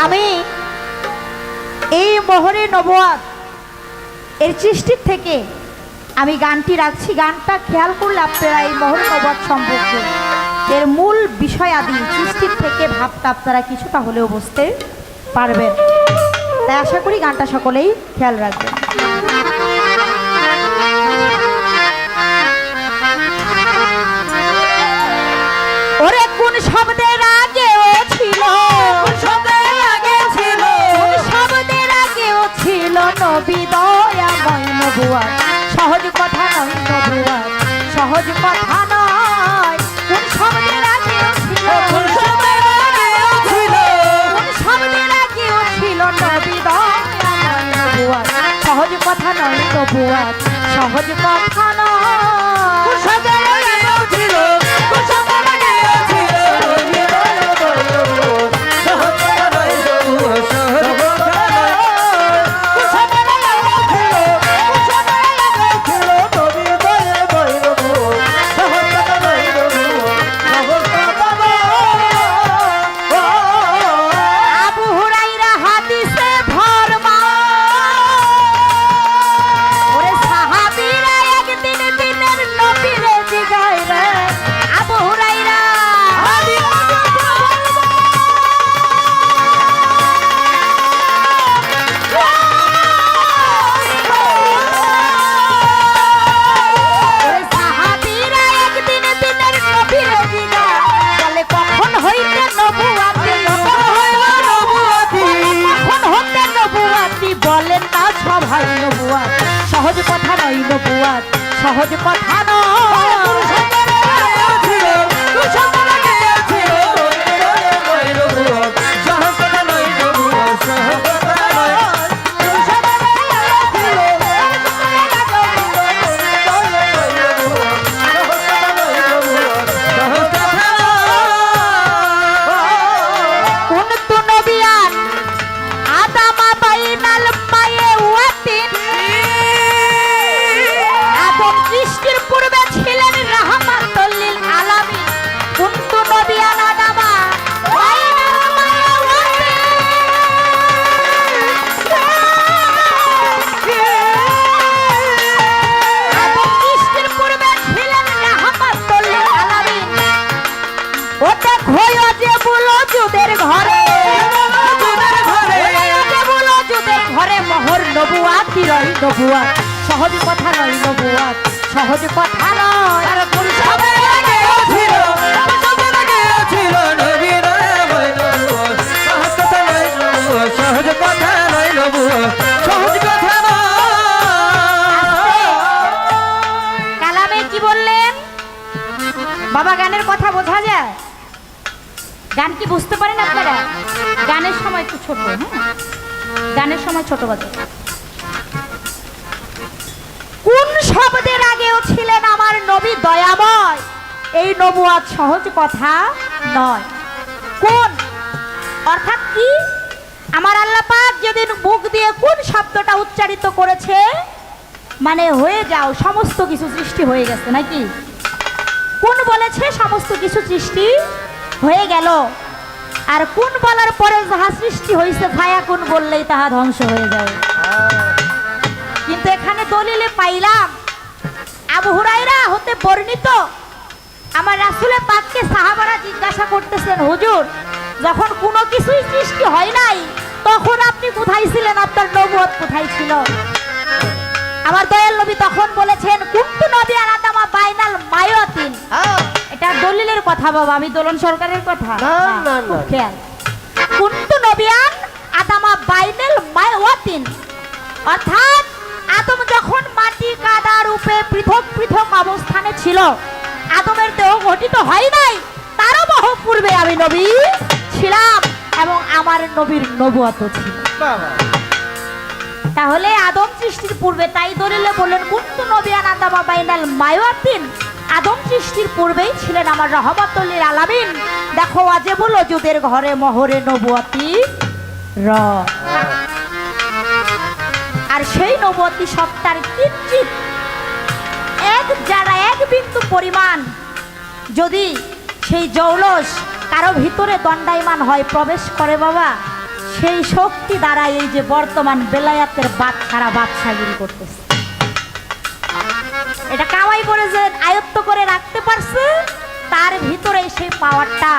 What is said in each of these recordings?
আমি এই মোহরে নবুয়াত এর সৃষ্টির থেকে আমি গানটি রাখছি। গানটা খেয়াল করলে আপনারা এই মোহরে নবুয়াত সম্পর্কে এর মূল বিষয় আদি সৃষ্টির থেকে ভাবটা আপনারা কিছুটা হলেও বুঝতে পারবেন। তাই আশা করি গানটা সকলেই খেয়াল রাখবেন। ওরে কোন শব্দের আগেও ছিল, ছিল নবী দয়াময় নবুয়াত। সহজ কথা নয় নবুয়াত, সহজ কথা নয়। কোন শব্দের আগেও ছিল, কোন শব্দের আগেও ছিল নবী দয়াময় নবুয়াত। সহজ কথা নয় নবুয়াত, সহজ কথা নয়। সহজ কথা নয় নবুয়াত, সহজ কথা নয়। নবুয়াত সহজ কথা নয় নবুয়াত, সহজ কথা নয়। সহজ কথা নয় নবুয়াত, সহজ কথা নয়। কালামে কি বললেন বাবা? গানের কথা বোঝা যায়? গান কি বুঝতে পারেন আপনারা? গানের সময় একটু ছোট, গানের সময় ছোট বাজে। কোন শব্দের আগেও ছিলেন আমার নবী দয়াময়, এই নবুয়াত সহজ কথা নয়। কোন অর্থাৎ কি? আমার আল্লাহ পাক যেদিন মুখ দিয়ে কোন শব্দটা উচ্চারিত করেছে, মানে হয়ে যাও সমস্ত কিছু সৃষ্টি হয়ে গেছে নাকি? কোন বলেছে সমস্ত কিছু সৃষ্টি হয়ে গেল। আর কোন বলার পরে যাহা সৃষ্টি হয়েছে ছায়া কোন বললেই তাহা ধ্বংস হয়ে যাবে। কিন্তু এখানে দলিলে পাইলাম আবু হুরায়রা হতে বর্ণিত আমার রাসূলে পাককে সাহাবারা জিজ্ঞাসা করতেছেন, হুজুর যখন কোনো কিছুই সৃষ্টি হয় নাই তখন আপনি কোথায় ছিলেন? আপনার নবুয়ত কোথায় ছিল? আমার দয়াল নবী তখন বলেছেন, কুনতু নবিয়ান আদামা বাইনাল মায়াতিন। এটা দলিলের কথা বাবা, আমি দোলন সরকারের কথা না। খেয়াল, কুনতু নবিয়ান আদামা বাইনাল মায়াতিন, অর্থাৎ আদম যখন মাটি কাদা রূপে পৃথক পৃথক অবস্থানে ছিল, আদমের দেহ গঠিত হয় নাই, তারও বহু পূর্বে আমি নবী ছিলাম এবং আমার নবীর নবুয়ত ছিল। তাহলে আদম সৃষ্টির পূর্বে, তাই দলিলে বললেন কুনতু নবিয়ান আদামা বাইনাল মায়াতিন, আদম সৃষ্টির পূর্বেই ছিলেন আমার রহমাতুল লিল আলামিন। দেখো ওয়াজিবুল ওজুদের ঘরে মোহরে নবুয়তি র। আর সেই নবুয়তি সত্তার কিঞ্চিত এক বিন্দু পরিমাণ যদি সেই জৌলস কারো ভিতরে দণ্ডায়মান হয়, প্রবেশ করে বাবা, সেই শক্তি দ্বারা এই যে বর্তমান বেলায়াতের বাদশারা বাদশাগিরি করতেছে। এটা কামাই করে যে আয়ত্ত করে রাখতে পারছে, তার ভিতরে সেই পাওয়ারটা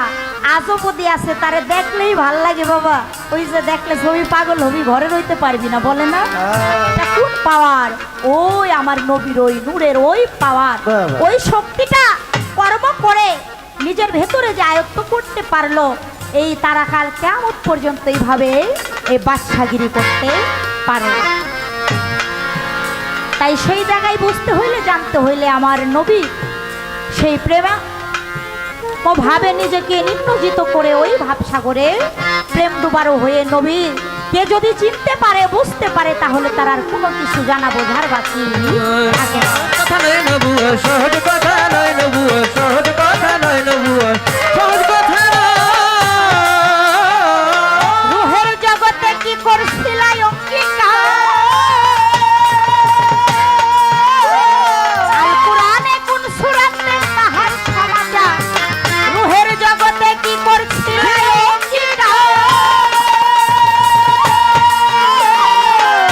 আজও বদি আছে। তারে দেখলেই ভাল লাগে বাবা। ওই যে দেখলে ছবি পাগল হবি, ঘরে রইতে পারবি না, বলে না? এটা কোন পাওয়ার? ওই আমার নবীর ওই নূরের ওই পাওয়ার, ওই শক্তিটা কর্ম করে নিজের ভেতরে যে আয়ত্ত করতে পারলো, এই তারা কাল কিয়ামত পর্যন্ত এইভাবে এই বাদশাগিরি করতে পারে। তাই সেই জায়গায় বুঝতে হইলে, জানতে হইলে আমার নবী সেই প্রেমা ও ভাবে নিজেকে নিম্নজিত করে ওই ভাবসাগরে প্রেম ডুবারো হয়ে নবী কে যদি চিনতে পারে, বুঝতে পারে, তাহলে তার আর কোনো কিছু জানা বোঝার বাকি থাকে না। কথা নয় নবুয়া, সহজ কথা নয় নবুয়া, সহজ কথা নয় নবুয়া, সহজ কথা নয়। রুহের জগতে কি করছিলাই অঙ্গীকার, আল কুরআনে কোন সূরাতে তাহার সমাচার। রুহের জগতে কি করছিলাই অঙ্গীকার,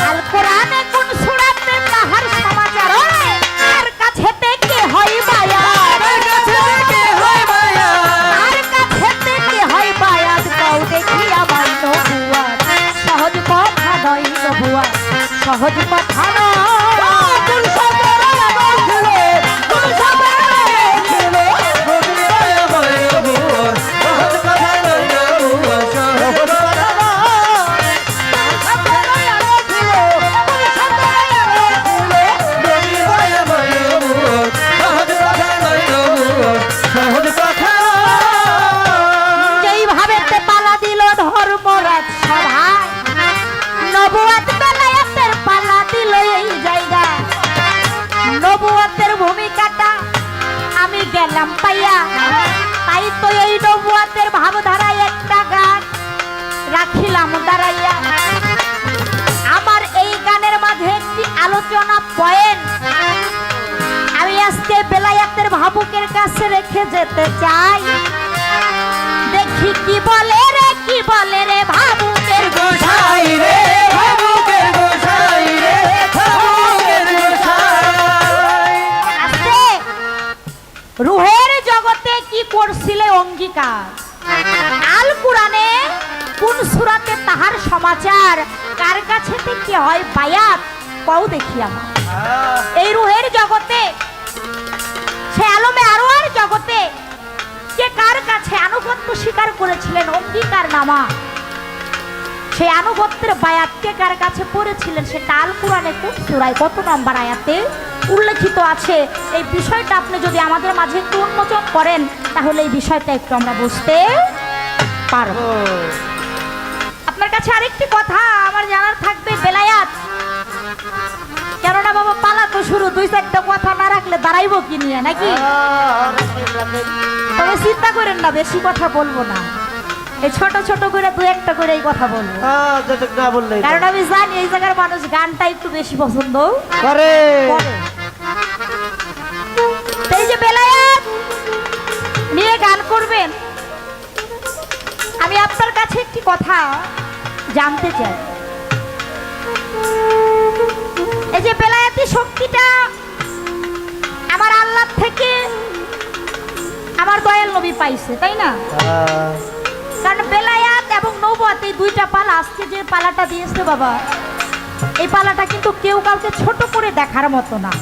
আল কুরআনে কোন সূরাতে তাহার সমাচার। আর কাছে থেকে হয় মায়া, তার কাছে থেকে হয় মায়া, আর কাছে থেকে হয় মায়া। কও দেখি আমার নবুয়া, সহজ কথা নয় নবুয়া, সহজ কথা নয়। কোন সবেরা বলছিল, কোন সবেরা বলছিল, নবীর দয়া হয় নবুয়া, সহজ কথা নয় নবুয়া, সহজ কথা নবীর দয়া হয় নবুয়া, সহজ কথা নয় নবুয়া, সহজ কথা নয়। যেইভাবে পালা দিল ধর্মরাজ সভায়, নবুয়াত বেলায়েতের পালা দিল এই জায়গায়। নবুয়াতের ভূমিকাটা আমি গেলাম পাইয়া, তাই তো এই নবুয়াতের ভাবধারায় একটা গান রাখিলাম দাঁড়াইয়া। আমার এই গানের মাঝে একটি আলোচনা পয়েন্ট আমি আজকে বেলায়েতের ভাবুকের কাছে রেখে যেতে চাই। দেখি কি বলে রে, কি বলে রে ভাবুকের গোসাই রে, ভাবুকের গোসাই রে, ভাবুকের গোসাই। আছে। রুহের জগতে কি করছিলে অঙ্গীকার, আল কুরআনে কোন সূরাতে তাহার সমাচার। কার কাছে থেকে হয় বায়াত, কও দেখি আমার এই রুহের জগতে, সে আলমে আরওয়ার জগতে কে কার কাছে আনুগত্য স্বীকার করেছিলেন, অঙ্গীকার নামা। সেই আনুগত্যের বায়াত কে কার কাছে পড়েছিলেন, সেটা আল কুরআনে কোন সূরায় কত নম্বর আয়াতে উল্লেখিত আছে। এই বিষয়টা আপনি যদি আমাদের মাঝে একটু উন্মোচন করেন, তাহলে এই বিষয়টা একটু আমরা বুঝতে পারব। আপনার কাছে আরেকটি কথা আমার জানার থাকবে, বেলায়াত কেননা বাবা পালা তো শুরু, দুই চারটা কথা না রাখলে দাঁড়াইবো কি নিয়ে নাকি? তবে চিন্তা করেন না, বেশি কথা বলবো না, এই ছোট ছোট করে দু একটা করে এই কথা বলবো। না বললে কারণ আমি জানি এই জায়গার মানুষ গানটা একটু বেশি পছন্দ করে। করে। তো এই যে বেলায়েত নিয়ে গান করবেন, আমি আপনার কাছে একটি কথা জানতে চাই। এই যে বেলায়েতি শক্তিটা আমার আল্লাহ থেকে আমার দয়াল নবী পাইছে, তাই না? কারণ বেলায়াত এবং নবুয়াত এই দুইটা পালা, আজকে যে পালাটা দিয়েছে বাবা, এই পালাটা কিন্তু কেউ কাউকে ছোট করে দেখার মতো না।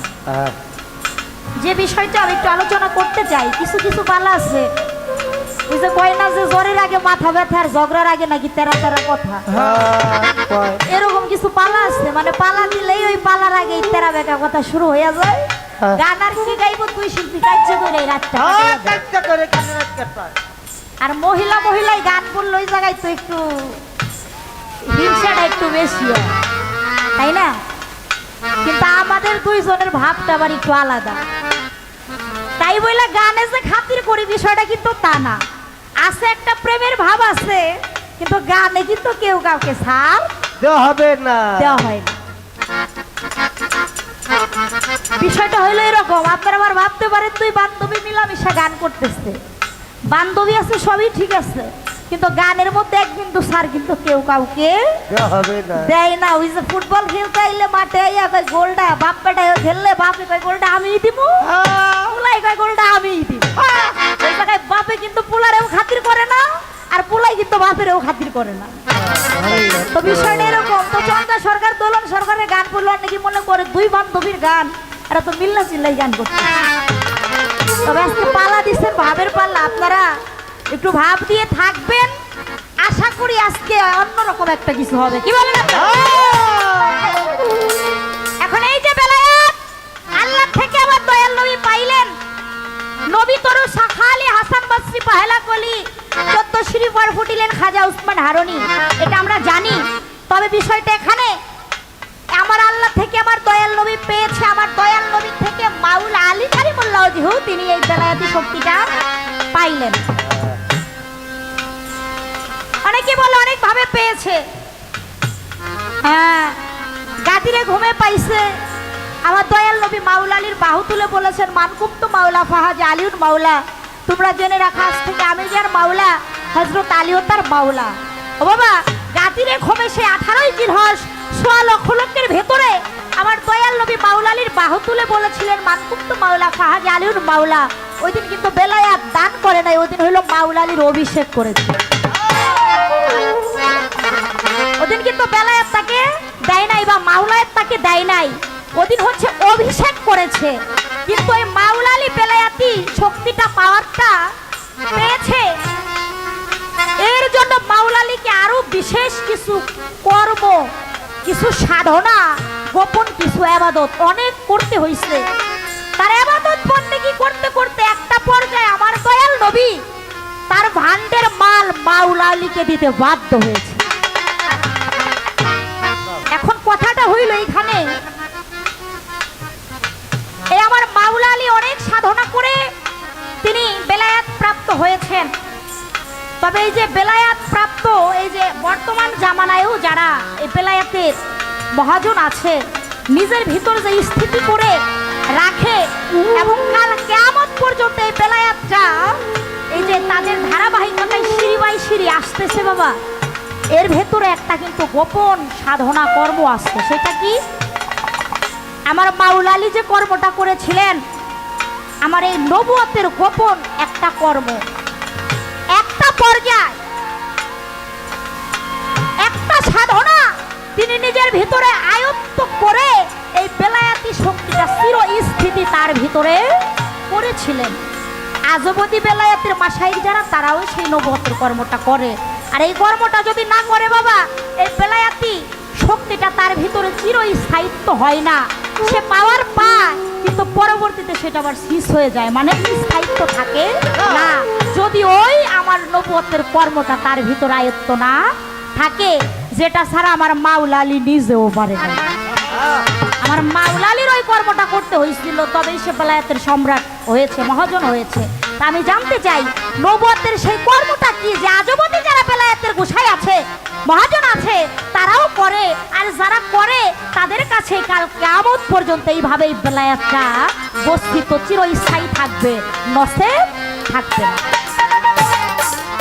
যে বিষয়টা আমি একটু আলোচনা করতে চাই, কিছু কিছু পালা আছে ওই যে কয় না যে জ্বরের আগে মাথা ব্যথা আর ঝগড়ার আগে নাকি তেরা তেরা কথা, এরকম কিছু পালা আছে। মানে পালা দিলেই ওই পালার আগে তেরা বেকা কথা শুরু হয়ে যায়। গান আর কি গাইবো, তুই শিল্পী কার্য করে এই রাতটা আর মহিলা মহিলায় গান করলো ওই জায়গায় তো একটু হিংসাটা একটু বেশি হয়, তাই না? কিন্তু আমাদের দুইজনের ভাবটা আবার একটু আলাদা। তাই বলে গানে যে খাতির করি বিষয়টা কিন্তু তা না। আছে একটা প্রেমের ভাব আছে, কিন্তু গানে কিন্তু কেউ কাউকে ছাড় দেওয়া হবে না, দেওয়া হয় না। বিষয়টা হইলো এরকম, আপনারা আবার ভাবতে পারেন তুই বান্ধবী মিলামিশা গান করতেছে, বান্ধবী আছে সবই ঠিক আছে, কিন্তু গানের মধ্যে এক বিন্দু সার কিন্তু কেউ কাউকে হবে না দেয় না। ওই যে ফুটবল খেলতে আইলে মাঠে আইয়া কয় গোলটা বাপ বেটায় খেললে বাপে কয় গোলটা আমিই দিব, পুলাই কয় গোলটা আমিই দিব। ওই জায়গায় বাপে কিন্তু পুলারেও খাতির করে না, আর পুলাই কিন্তু বাপেরও খাতির করে না। তো বিষয়টা এরকম। তো চন্দ্রা সরকার দোলন সরকারের গান বললো নাকি মনে করে দুই বান্ধবীর গান, এরা তো মিল্লা চিল্লাই গান করছে। তবে আজকে পালা দিচ্ছেন ভাবের পাল্লা, আপনারা একটু ভাব দিয়ে থাকবেন। আশা করি আজকে অন্যরকম একটা কিছু হবে। কি বলেন আপনারা? এখন এই যে বেলায়েত আল্লাহ থেকে আবার দয়াল নবী পাইলেন, নবী তরু সাখালি হাসান বসরি পহেলা কলি 14 শ্রী পর ফুটিলেন খাজা উসমান হারুনি, এটা আমরা জানি। তবে বিষয়টা এখানে আমার আল্লাহ থেকে আমার দয়াল নবী পেয়েছে, আমার দয়াল নবী থেকে মাওলা আলী কারিমুল্লাহ জিহু তিনি এই বেলায়েতি শক্তিটা পাইলেন। অনেকে বলে অনেক ভাবে পেয়েছে, হ্যাঁ গাদিরে ঘুমে পাইছে। আমার দয়াল নবী মাওলা আলীর বাহু তুলে বলেছেন মানকুপ্ত মাওলা ফাহাজ আলিউর মাওলা, তোমরা জেনে রাখা আজ থেকে আমি যার মাওলা হযরত আলীও তার মাওলা। ও বাবা, গাদিরে ঘুমে সে 18ই জিলহজ 16 লক্ষ লোকের ভেতরে আমার দয়াল নবী মাওলা আলীর বাহু তুলে বলেছিলেন মানকুপ্ত মাওলা ফাহাজ আলিউর মাওলা। ওই দিন কিন্তু বেলায়েত দান করে নাই, ওই দিন হলো মাওলা আলীর অভিষেক করেছে। ওদিন কিন্তু বেলায়েত তাকে দেয় নাই বা মাওলায়েত তাকে দেয় নাই, ওদিন হচ্ছে অভিষেক করেছে। কিন্তু এই মাওলা আলী বেলায়েতি শক্তিটা পাওয়ারটা পেয়েছে, এর জন্য মাওলা আলীকে আরো বিশেষ কিছু কর্ম, কিছু সাধনা, গোপন কিছু ইবাদত অনেক করতে হয়েছে। তার ইবাদত বন্দেগী করতে করতে একটা পর্যায়ে আমার দয়াল নবী তার ভান্ডের মাল মাওলা আলীকে দিতে বাধ্য হয়েছে। এখন কথাটা হইল এইখানে, এই আমার মাওলা আলী অনেক সাধনা করে তিনি বেলায়েত প্রাপ্ত হয়েছেন। তবে এই যে বেলায়েত প্রাপ্ত, এই যে বর্তমান জামানায়ও যারা এই বেলায়েতের মহাজন আছে, নিজের ভিতর যে স্থিতি করে রাখে এবং কাল কিয়ামত পর্যন্ত এই বেলায়েতটা এই যে তাদের ধারাবাহিকতায় সিঁড়ি বাই সিঁড়ি আসতেছে বাবা, এর ভেতরে একটা কিন্তু গোপন সাধনা কর্ম আসছে। সেটা কি? আমার মাওলা আলী যে কর্মটা করেছিলেন, আমার এই নবুয়তের গোপন একটা কর্ম, একটা পর্যায়, একটা সাধনা তিনি নিজের ভিতরে আয়ত্ত করে এই বেলায়েতি শক্তিটা চিরস্থিতি তার ভিতরে করেছিলেন। আজবদি বেলায়েতের মাশায়েখ যারা, তারাও সেই নবুয়তের কর্মটা করে। আর এই কর্মটা যদি না করে বাবা, এই বেলায়েতি শক্তিটা তার ভিতরে চিরস্থায়িত্ব হয় না। সে পাওয়ার পায় কিন্তু পরবর্তীতে সেটা আবার শেষ হয়ে যায়, মানে স্থায়িত্ব থাকে না। যদি ওই আমার নবুয়তের কর্মটা তার ভিতরে আয়ত্ত না থাকে, যেটা ছাড়া আমার মাওলা আলী নিজেও পারে না। আমার মাওলা আলীর ওই কর্মটা করতে হয়েছিল, তবেই সে বেলায়েতের সম্রাট হয়েছে, মহাজন হয়েছে। তা আমি জানতে চাই নবুয়তের সেই কর্মটা কি, যে আজবদি যারা বেলায়েতের গোসাই আছে, মহাজন আছে, তারাও করে। আর যারা করে তাদের কাছে কাল কিয়ামত পর্যন্ত এইভাবেই বেলায়েতটা বস্তিত চিরস্থায়ী থাকবে, নসে থাকবে না।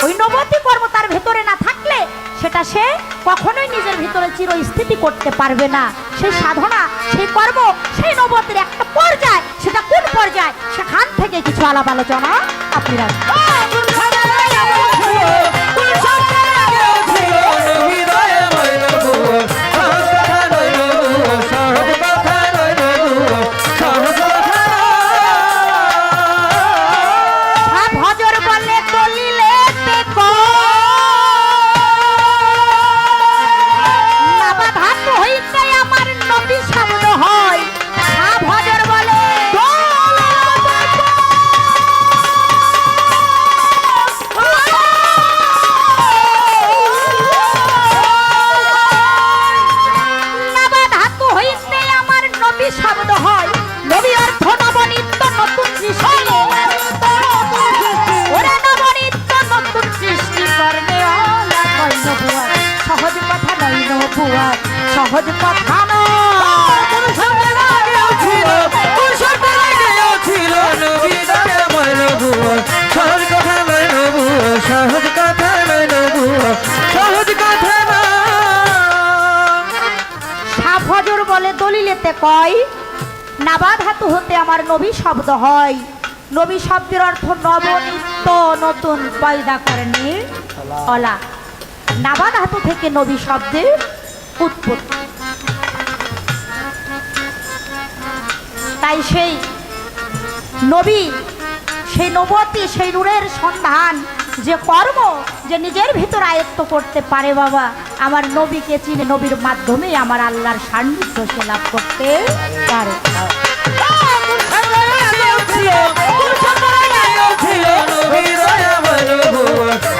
ওই নবুয়তি কর্ম তার ভেতরে না থাকলে সেটা সে কখনোই নিজের ভিতরে চিরস্থিতি করতে পারবে না। সেই সাধনা, সেই কর্ম, সেই নবুয়তের একটা পর্যায়, সেটা কোন পর্যায়, সেখান থেকে কিছু আলাপ আলোচনা আপনারা সহজ কথা সহজ কথা হইতে কয় নাবা ধাতু হতে আমার নবী শব্দ হয়। নবী শব্দের অর্থ নব নিত্য নতুন পয়দা করেনি অলা। নাবা ধাতু থেকে নবী শব্দের উৎপত্তি। তাই সেই নবী, সেই নবতী, সেই নূরের সন্ধান, যে কর্ম যে নিজের ভিতর আয়ত্ত করতে পারে বাবা, আমার নবীকে চিনে নবীর মাধ্যমে আমার আল্লাহর সান্নিধ্য সে লাভ করতে পারে।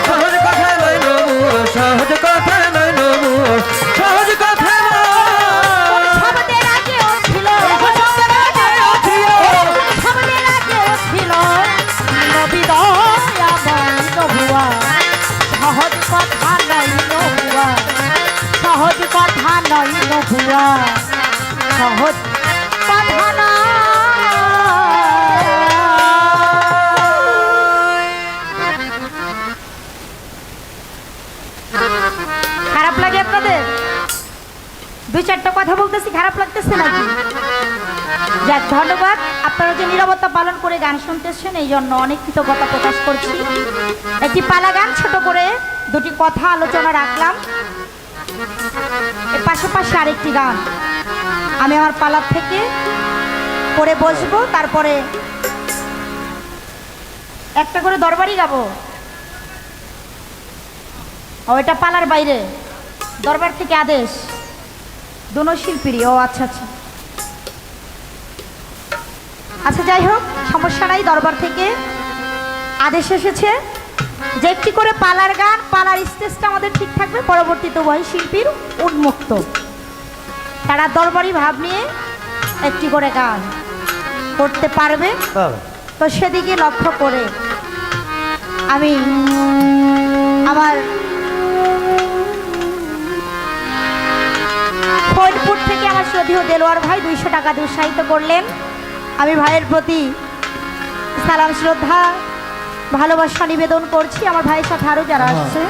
সহজ কথা নয় নবু, সহজ কথা নয় নবু, সহজ কথা শব্দের আগেও ছিল, শব্দের আগেও ছিল নবী দয়াময় নবুয়া। সহজ কথা নয় নবুয়া, সহজ কথা নয় নবুয়া, সহজ কথা নয়। খারাপ লাগে আপনাদের? দুই চারটা কথা বলতেছি, খারাপ লাগতেছে নাকি? যাক, ধন্যবাদ। আপনারা যে নীরবতা পালন করে গান শুনতেছেন এই জন্য অনেক কৃতজ্ঞতা প্রকাশ করছি। একটি পালা গান ছোট করে দুটি কথা আলোচনা রাখলাম। এর পাশাপাশি আরেকটি গান আমি আমার পালার থেকে পরে বসবো, তারপরে একটা করে দরবারই গাবো। ওইটা পালার বাইরে, দরবার থেকে আদেশ দোনো শিল্পীরই। ও আচ্ছা আচ্ছা আচ্ছা, যাই হোক, সমস্যা নাই। দরবার থেকে আদেশ এসেছে যে একটি করে পালার গান, পালার স্টেজটা আমাদের ঠিক থাকবে, পরবর্তীতে উভয় শিল্পীর উন্মুক্ত, তারা দরবারি ভাব নিয়ে একটি করে গান করতে পারবে। তো সেদিকে লক্ষ্য করে আমি আমার ফরিদপুর থেকে আমার শ্রদ্ধেয় দেলোয়ার ভাই 200 টাকা দিয়ে উৎসাহিত করলেন। আমি ভাইয়ের প্রতি সালাম শ্রদ্ধা ভালোবাসা নিবেদন করছি। আমার ভাইয়ের সাথে আরও যারা আসছে,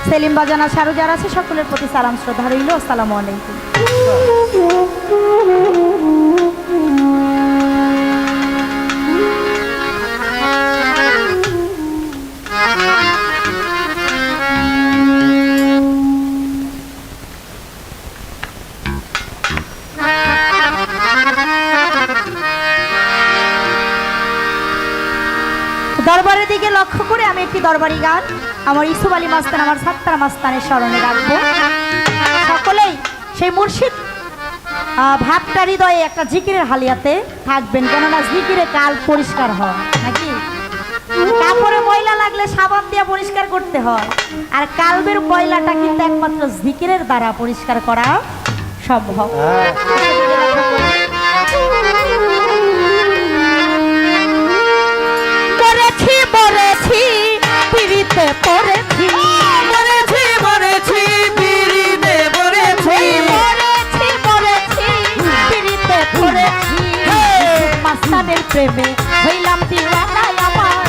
সেলিম বাজান আছে, আরও যারা আছে, সকলের প্রতি সালাম শ্রদ্ধা রইল। আসসালামু আলাইকুম। দরবারের দিকে লক্ষ্য করে আমি একটি দরবারি গান আমার ইসুফ আলী মাস্তান, আমার সাত্তার মাস্তানের স্মরণে রাখবো। সকলেই সেই মুর্শিদ ভাবটা হৃদয়ে একটা জিকিরের হালিয়াতে থাকবেন, কেননা জিকিরে কাল পরিষ্কার হয় নাকি? কাপড়ে ময়লা লাগলে সাবান দিয়ে পরিষ্কার করতে হয়, আর কালবের ময়লাটা কিন্তু একমাত্র জিকিরের দ্বারা পরিষ্কার করা সম্ভব। মরেছি পিড়িতে পড়েছি, মরেছি মরেছি পিড়িতে পড়েছি, মরেছি মরেছি পিড়িতে পড়েছি। মাস্তানের প্রেমে হইলাম দিওয়ানা, আমার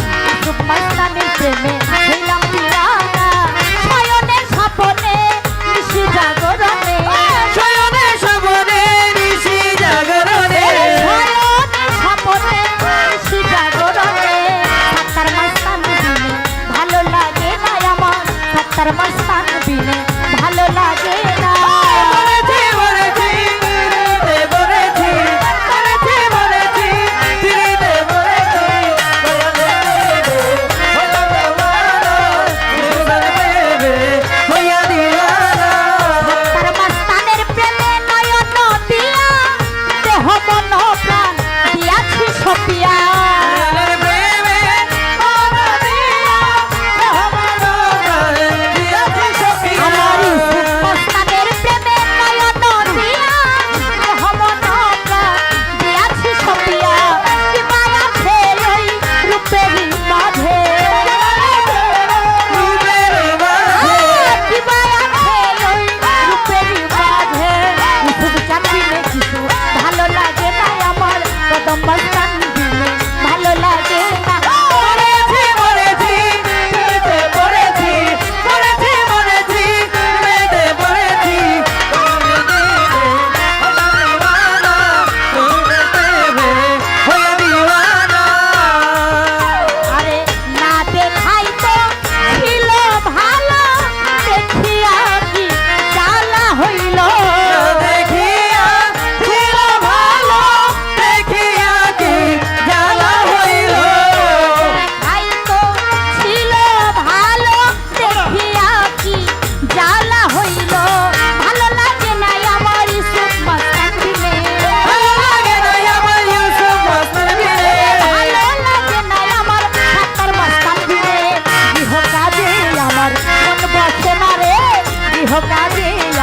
মাস্তানের প্রেমে হইলাম দিওয়ানা। শয়নে স্বপনে নিশি জাগরণে, শয়নে স্বপনে নিশি জাগরণে, শয়নে স্বপনে নিশি জাগরণে। সাত্তার মাস্তান বিনে ভালো লাগে না আমার, সাত্তার মাস্তান বিনে ভালো লাগে না। মরেছি মরেছি পিড়িতে পড়েছি, মরেছি মরেছি পিড়িতে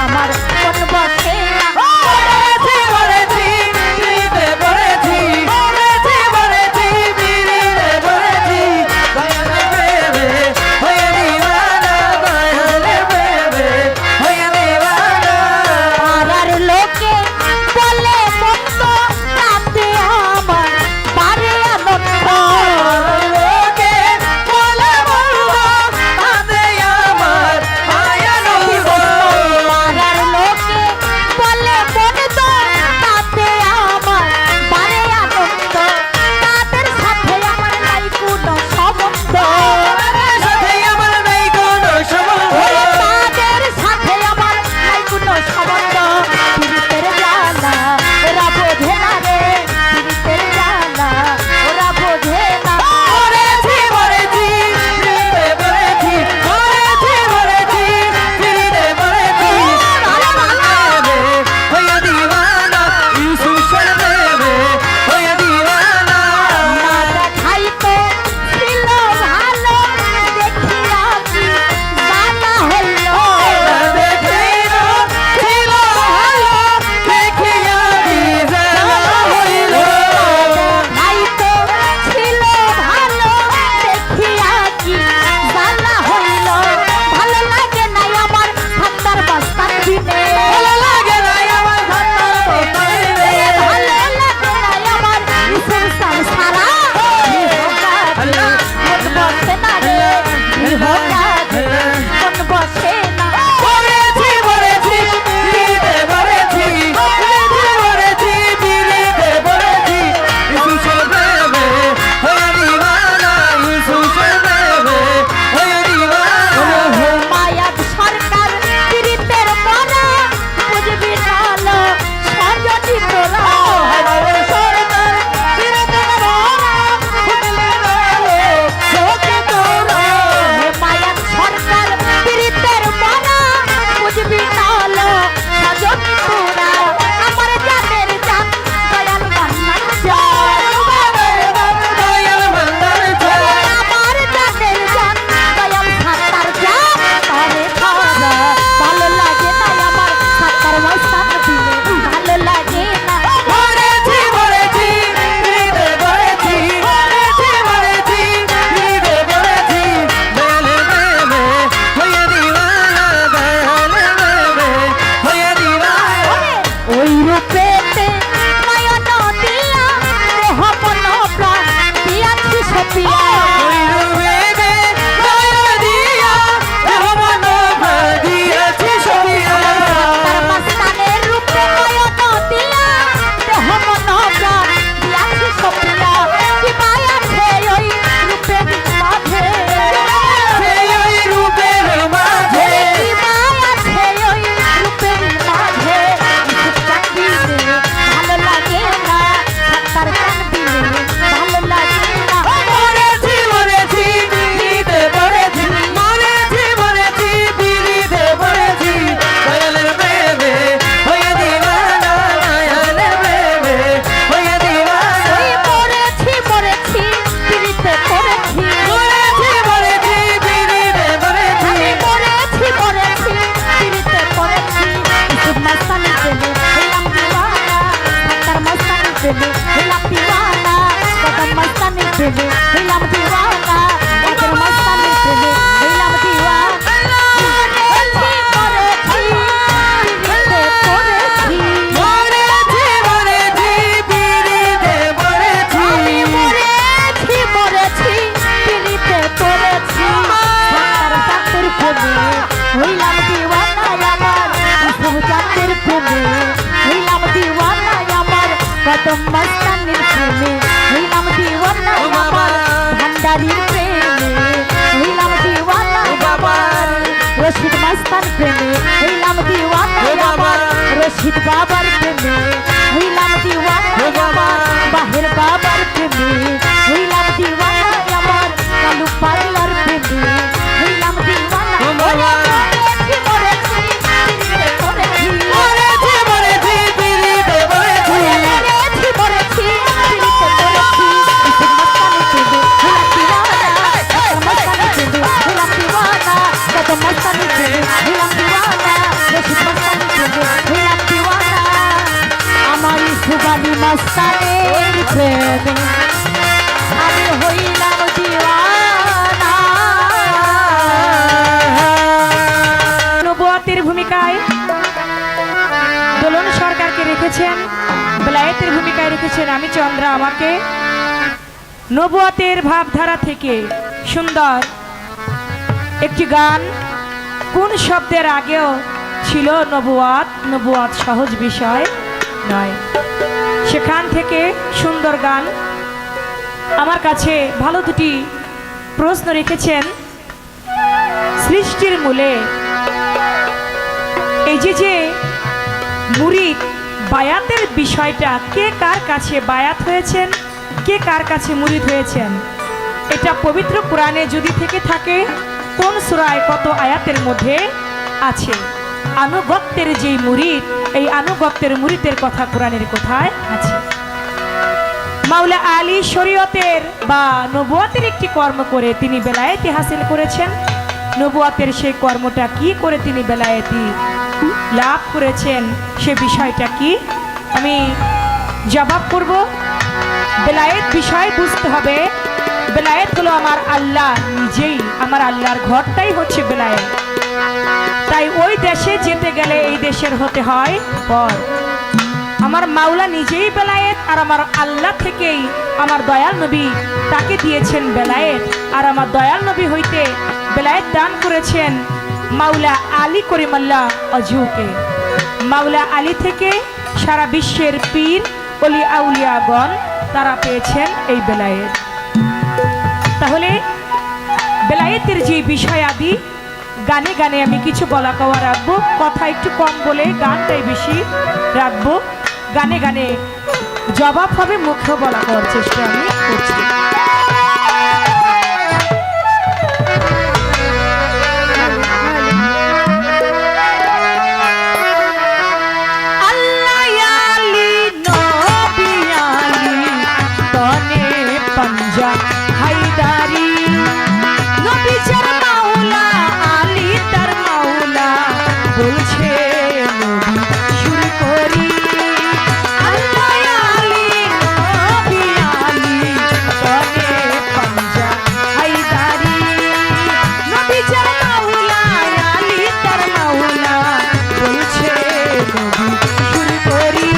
আমার মন বসে না মরেছি মরেছি পিড়িতে পড়েছি মরেছি মরেছি পিড়িতে পড়েছি দয়ালে প্রেমে হয়ে দিওয়ানা দয়ালে প্রেমে হয়ে দিওয়ানা পাড়ার লোকে বলে মন্দ তাতে আমার বারে আনন্দ লোকে বলে বলবো তাতে আমার আয়ানন্দ পাড়ার লোকে বলে মন্দ তাতে আমার বারে আনন্দ তাদের সাথে আমার নাই কোনো সম্বন্ধ তাদের সাথে আমার নাই কোনো সম্বন্ধ তাদের সাথে আমার নাই কোনো সম্বন্ধ পীড়িতের জ্বালা ওরা বোঝে না রে পীড়িতের জ্বালা ওরা বোঝে না মরেছি মরেছি পিড়িতে পড়েছি মরেছি মরেছি পিড়িতে পড়েছি দেবে হয়ে দিওয়ানা ইউসুফ দেবে হয়ে দিওয়ানা মাটা খাইতো ছিল ভালো দেখিয়া কি জানা হইল দেখিল ছিল ভালো দেখিয়া বিজানা হইল খাইতো ছিল ভালো দেখিয়া কি জানা হইল ভালো লাগে নাই আমার ঠান্ডার বাস্তার দিনে ভালো লাগে না আমার ঠান্ডার পোতাইলে ভালো লাগে নাই আমার ইসুর সারা আল্লাহ মন বসে না রে বিহকাতে মন বসে না মরেছি মরেছি পিড়িতে পড়েছি মরেছি মরেছি পিড়িতে পড়েছি ইউসুফ দেবে হয়ে দিওয়ানা ইউসুফ দেবে হয়ে দিওয়ানা মায়াত সরকার পীড়িতের মরা বুঝবি নালো সজনি তোরা হাওয়ার সরকার পিড়িতে ভরা ফুটলে ভালো চোখে তোরা মায়াত সরকার পীড়িতের মরা বুঝবি নালো সজনি তোরা আমার জানের জান দয়াল মান্নান দয়াল মান্দার চায় আমার জানের জান দয়াল সাতার জান তারে খাওয়া ভালো লাগে না আমার সাতার মস্তান দিলে ভালো লাগে না মরেছি মরেছি পিড়িতে পড়েছি মরেছি মরেছি পিড়িতে পড়েছি দয়ালে প্রেমে হয়ে দিওয়ানা দয়ালে প্রেমে হয়ে দিওয়ানা ওই রূপেতে নয়ন দিয়া দেহ মন প্রাণ দিয়াছি সপিয়া ওই রূপেতে দয়া দিয়া দেহমন ভাদিয়াছি সবিয়া তার মাস্তানের রূপে নয়ন দিয়া দেহ মন প্রাণ দিয়াছি সপিয়া কি মায়া আছে ওই রূপের মাঝে সেই ওই রূপের মাঝে কি মায়া আছে ওই রূপের মাঝে ইসুক চাঁদিলে ভালো লাগে না সাত্তার গান দিলে ভালো লাগে না মরেছি মরেছি পিড়িতে পড়েছি মরেছি মরেছি পিড়িতে পড়েছি দয়ালের প্রেমে হয়ে দিওয়ানা দয়ালের প্রেমে হয়ে দিওয়ানা ওই মরেছি মরেছি পীড়িতে পড়েছি মরেছি মরেছি পিড়িতে পড়েছি আমি মরেছি মরেছি পীড়িতে পড়েছি ইসুক মাস্তানি পেলে হইলাম দিওয়ানা সাত্তার মাস্তানি পেলে হইলাম দিওয়ানা কদম মাস্তানি পেলে হইলাম দিওয়ানা কাদের মাস্তানি পেলে হইলাম দিওয়ানা মরেছি পড়েছি পীড়িতে পড়েছি মরেছি মরেছি পিড়িতে পড়েছি মরেছি পীড়িতে পড়েছি সাত্তার চাঁদের প্রেমে হইলাম দিওয়ানা আমার ইসুক চাঁদের প্রেমে হইলাম দিওয়ানা আমার কদম মাস্তানির প্রেমে হইলাম দিওয়ানা ও বাবা। আমার ভান্ডারির প্রেমে হইলাম দিওয়ানা ও বাবা। আমার রশিদ মাস্তান প্রেমে হইলাম দিওয়ানা ও বাবা। আমার রশিদ বাবার প্রেমে হইলাম দিওয়ানা ও বাবা। আমার বাহের বাবার প্রেমে হইলাম দিওয়ানা আমার কালু পাগলার প্রেমে হইলাম দিওয়ানা ও বাবা। মরেছি পীড়িতে পড়েছি মরেছি মরেছি পিড়িতে পড়েছি মরেছি মরেছি পীড়িতে পড়েছি ইসুক মাস্তানি পেলে হইলাম দিওয়ানা সাত্তার মাস্তানি পেলে হইলাম দিওয়ানা কদম মাস্তানি পেলে হইলাম দিওয়ানা রশিদ মাস্তানের প্রেমে আমি হইলাম দিওয়ানা। নবুয়তের ভূমিকায় দোলন সরকারকে রেখেছেন, বেলায়েতের ভূমিকায় রেখেছেন আমি চন্দ্রা আমাকে। নবুয়তের ভাবধারা থেকে সুন্দর একটি গান, কোন শব্দের আগেও ছিল নবুয়ত, নবুয়ত সহজ বিষয় নয়। সেখান থেকে সুন্দর গান আমার কাছে ভালো দুটি প্রশ্ন রেখেছেন। সৃষ্টির মূলে এই যে মুরিদ বায়াতের বিষয়টা, কে কার কাছে বায়াত হয়েছেন, কে কার কাছে মুরিদ হয়েছেন, এটা পবিত্র কোরআনে যদি থেকে থাকে কোন সূরায় কত আয়াতের মধ্যে আছে। আনুগত্যের যেই মুরিদ, এই আনুগত্যের মুরিদের কথা কোরআনের কোথায় আছে। মাওলা আলী শরীয়তের বা নবুয়তের একটি কর্ম করে তিনি বেলায়েতি হাসিল করেছেন। নবুয়তের সেই কর্মটা কি করে তিনি বেলায়েতি লাভ করেছেন, সে বিষয়টা কি আমি জবাব করব। বেলায়েত বিষয় বুঝতে হবে। বেলায়েত হলো আমার আল্লাহ নিজেই, আমার আল্লাহর ঘরটাই হচ্ছে বেলায়েত। তাই ওই দেশে যেতে গেলে এই দেশের হতে হয় পর। আমার মাওলা নিজেই বেলায়েত, আর আমার আল্লাহ থেকেই আমার দয়াল নবী তাকে দিয়েছেন বেলায়েত। আর আমার দয়াল নবী হইতে বেলায়েত দান করেছেন মাওলা আলী করিমাল্লাহ অজুকে। মাওলা আলী থেকে সারা বিশ্বের পীর অলি আউলিয়াগণ তারা পেয়েছেন এই বেলায়েত। তাহলে বেলায়েতের যে বিষয় আদি গানে গানে আমি কিছু বলা কওয়া রাখবো, কথা একটু কম বলে গানটাই বেশি রাখবো। গানে গানে জবাব হবে, মুখেও বলা করার চেষ্টা আমি করছি। হায়দারি নবী যার মাওলা আলী তার মাওলা বলছে নবী শুরু করি। আল্লাহ আলী নবী আলী তনে পাঞ্জা হায়দারি নবী যার মাওলা আলী তার মাওলা বলছে নবী শুরু করি।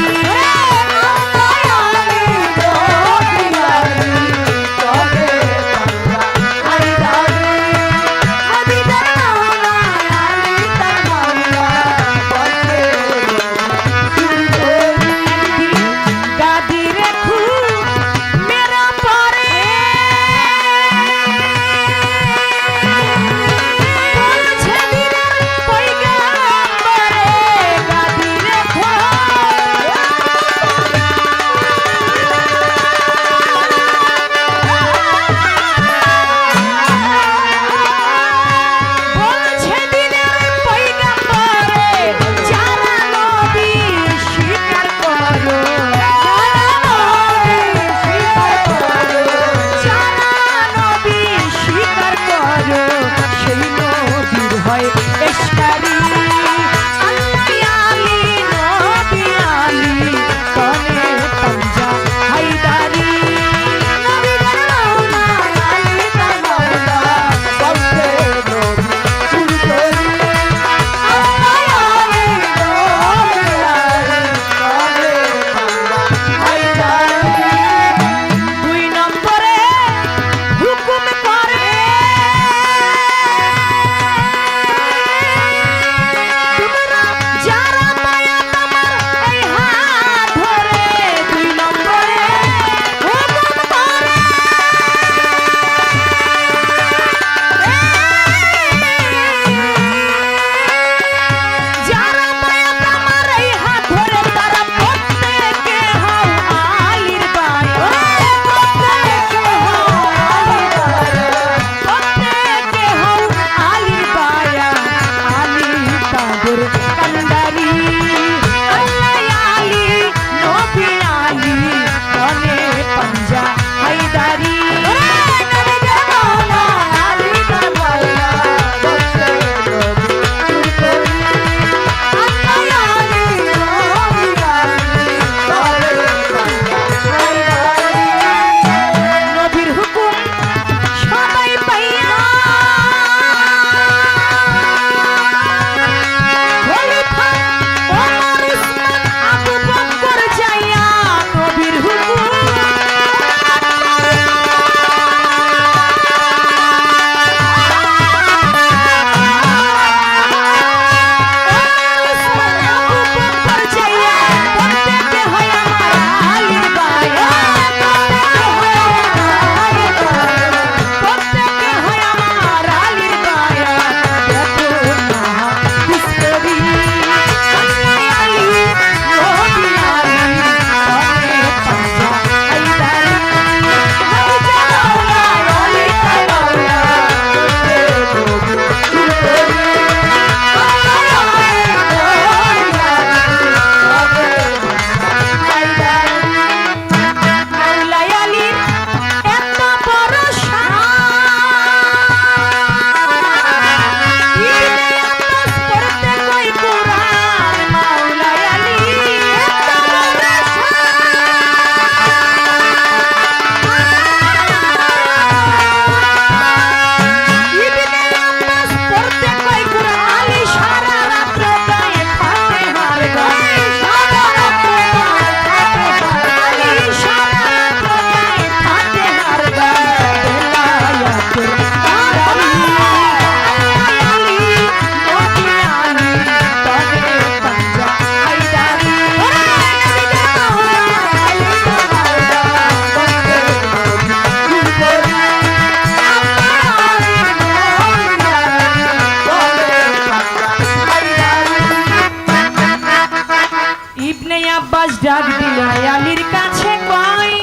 আব্বাস ডাক দিল আলীর কাছে কয়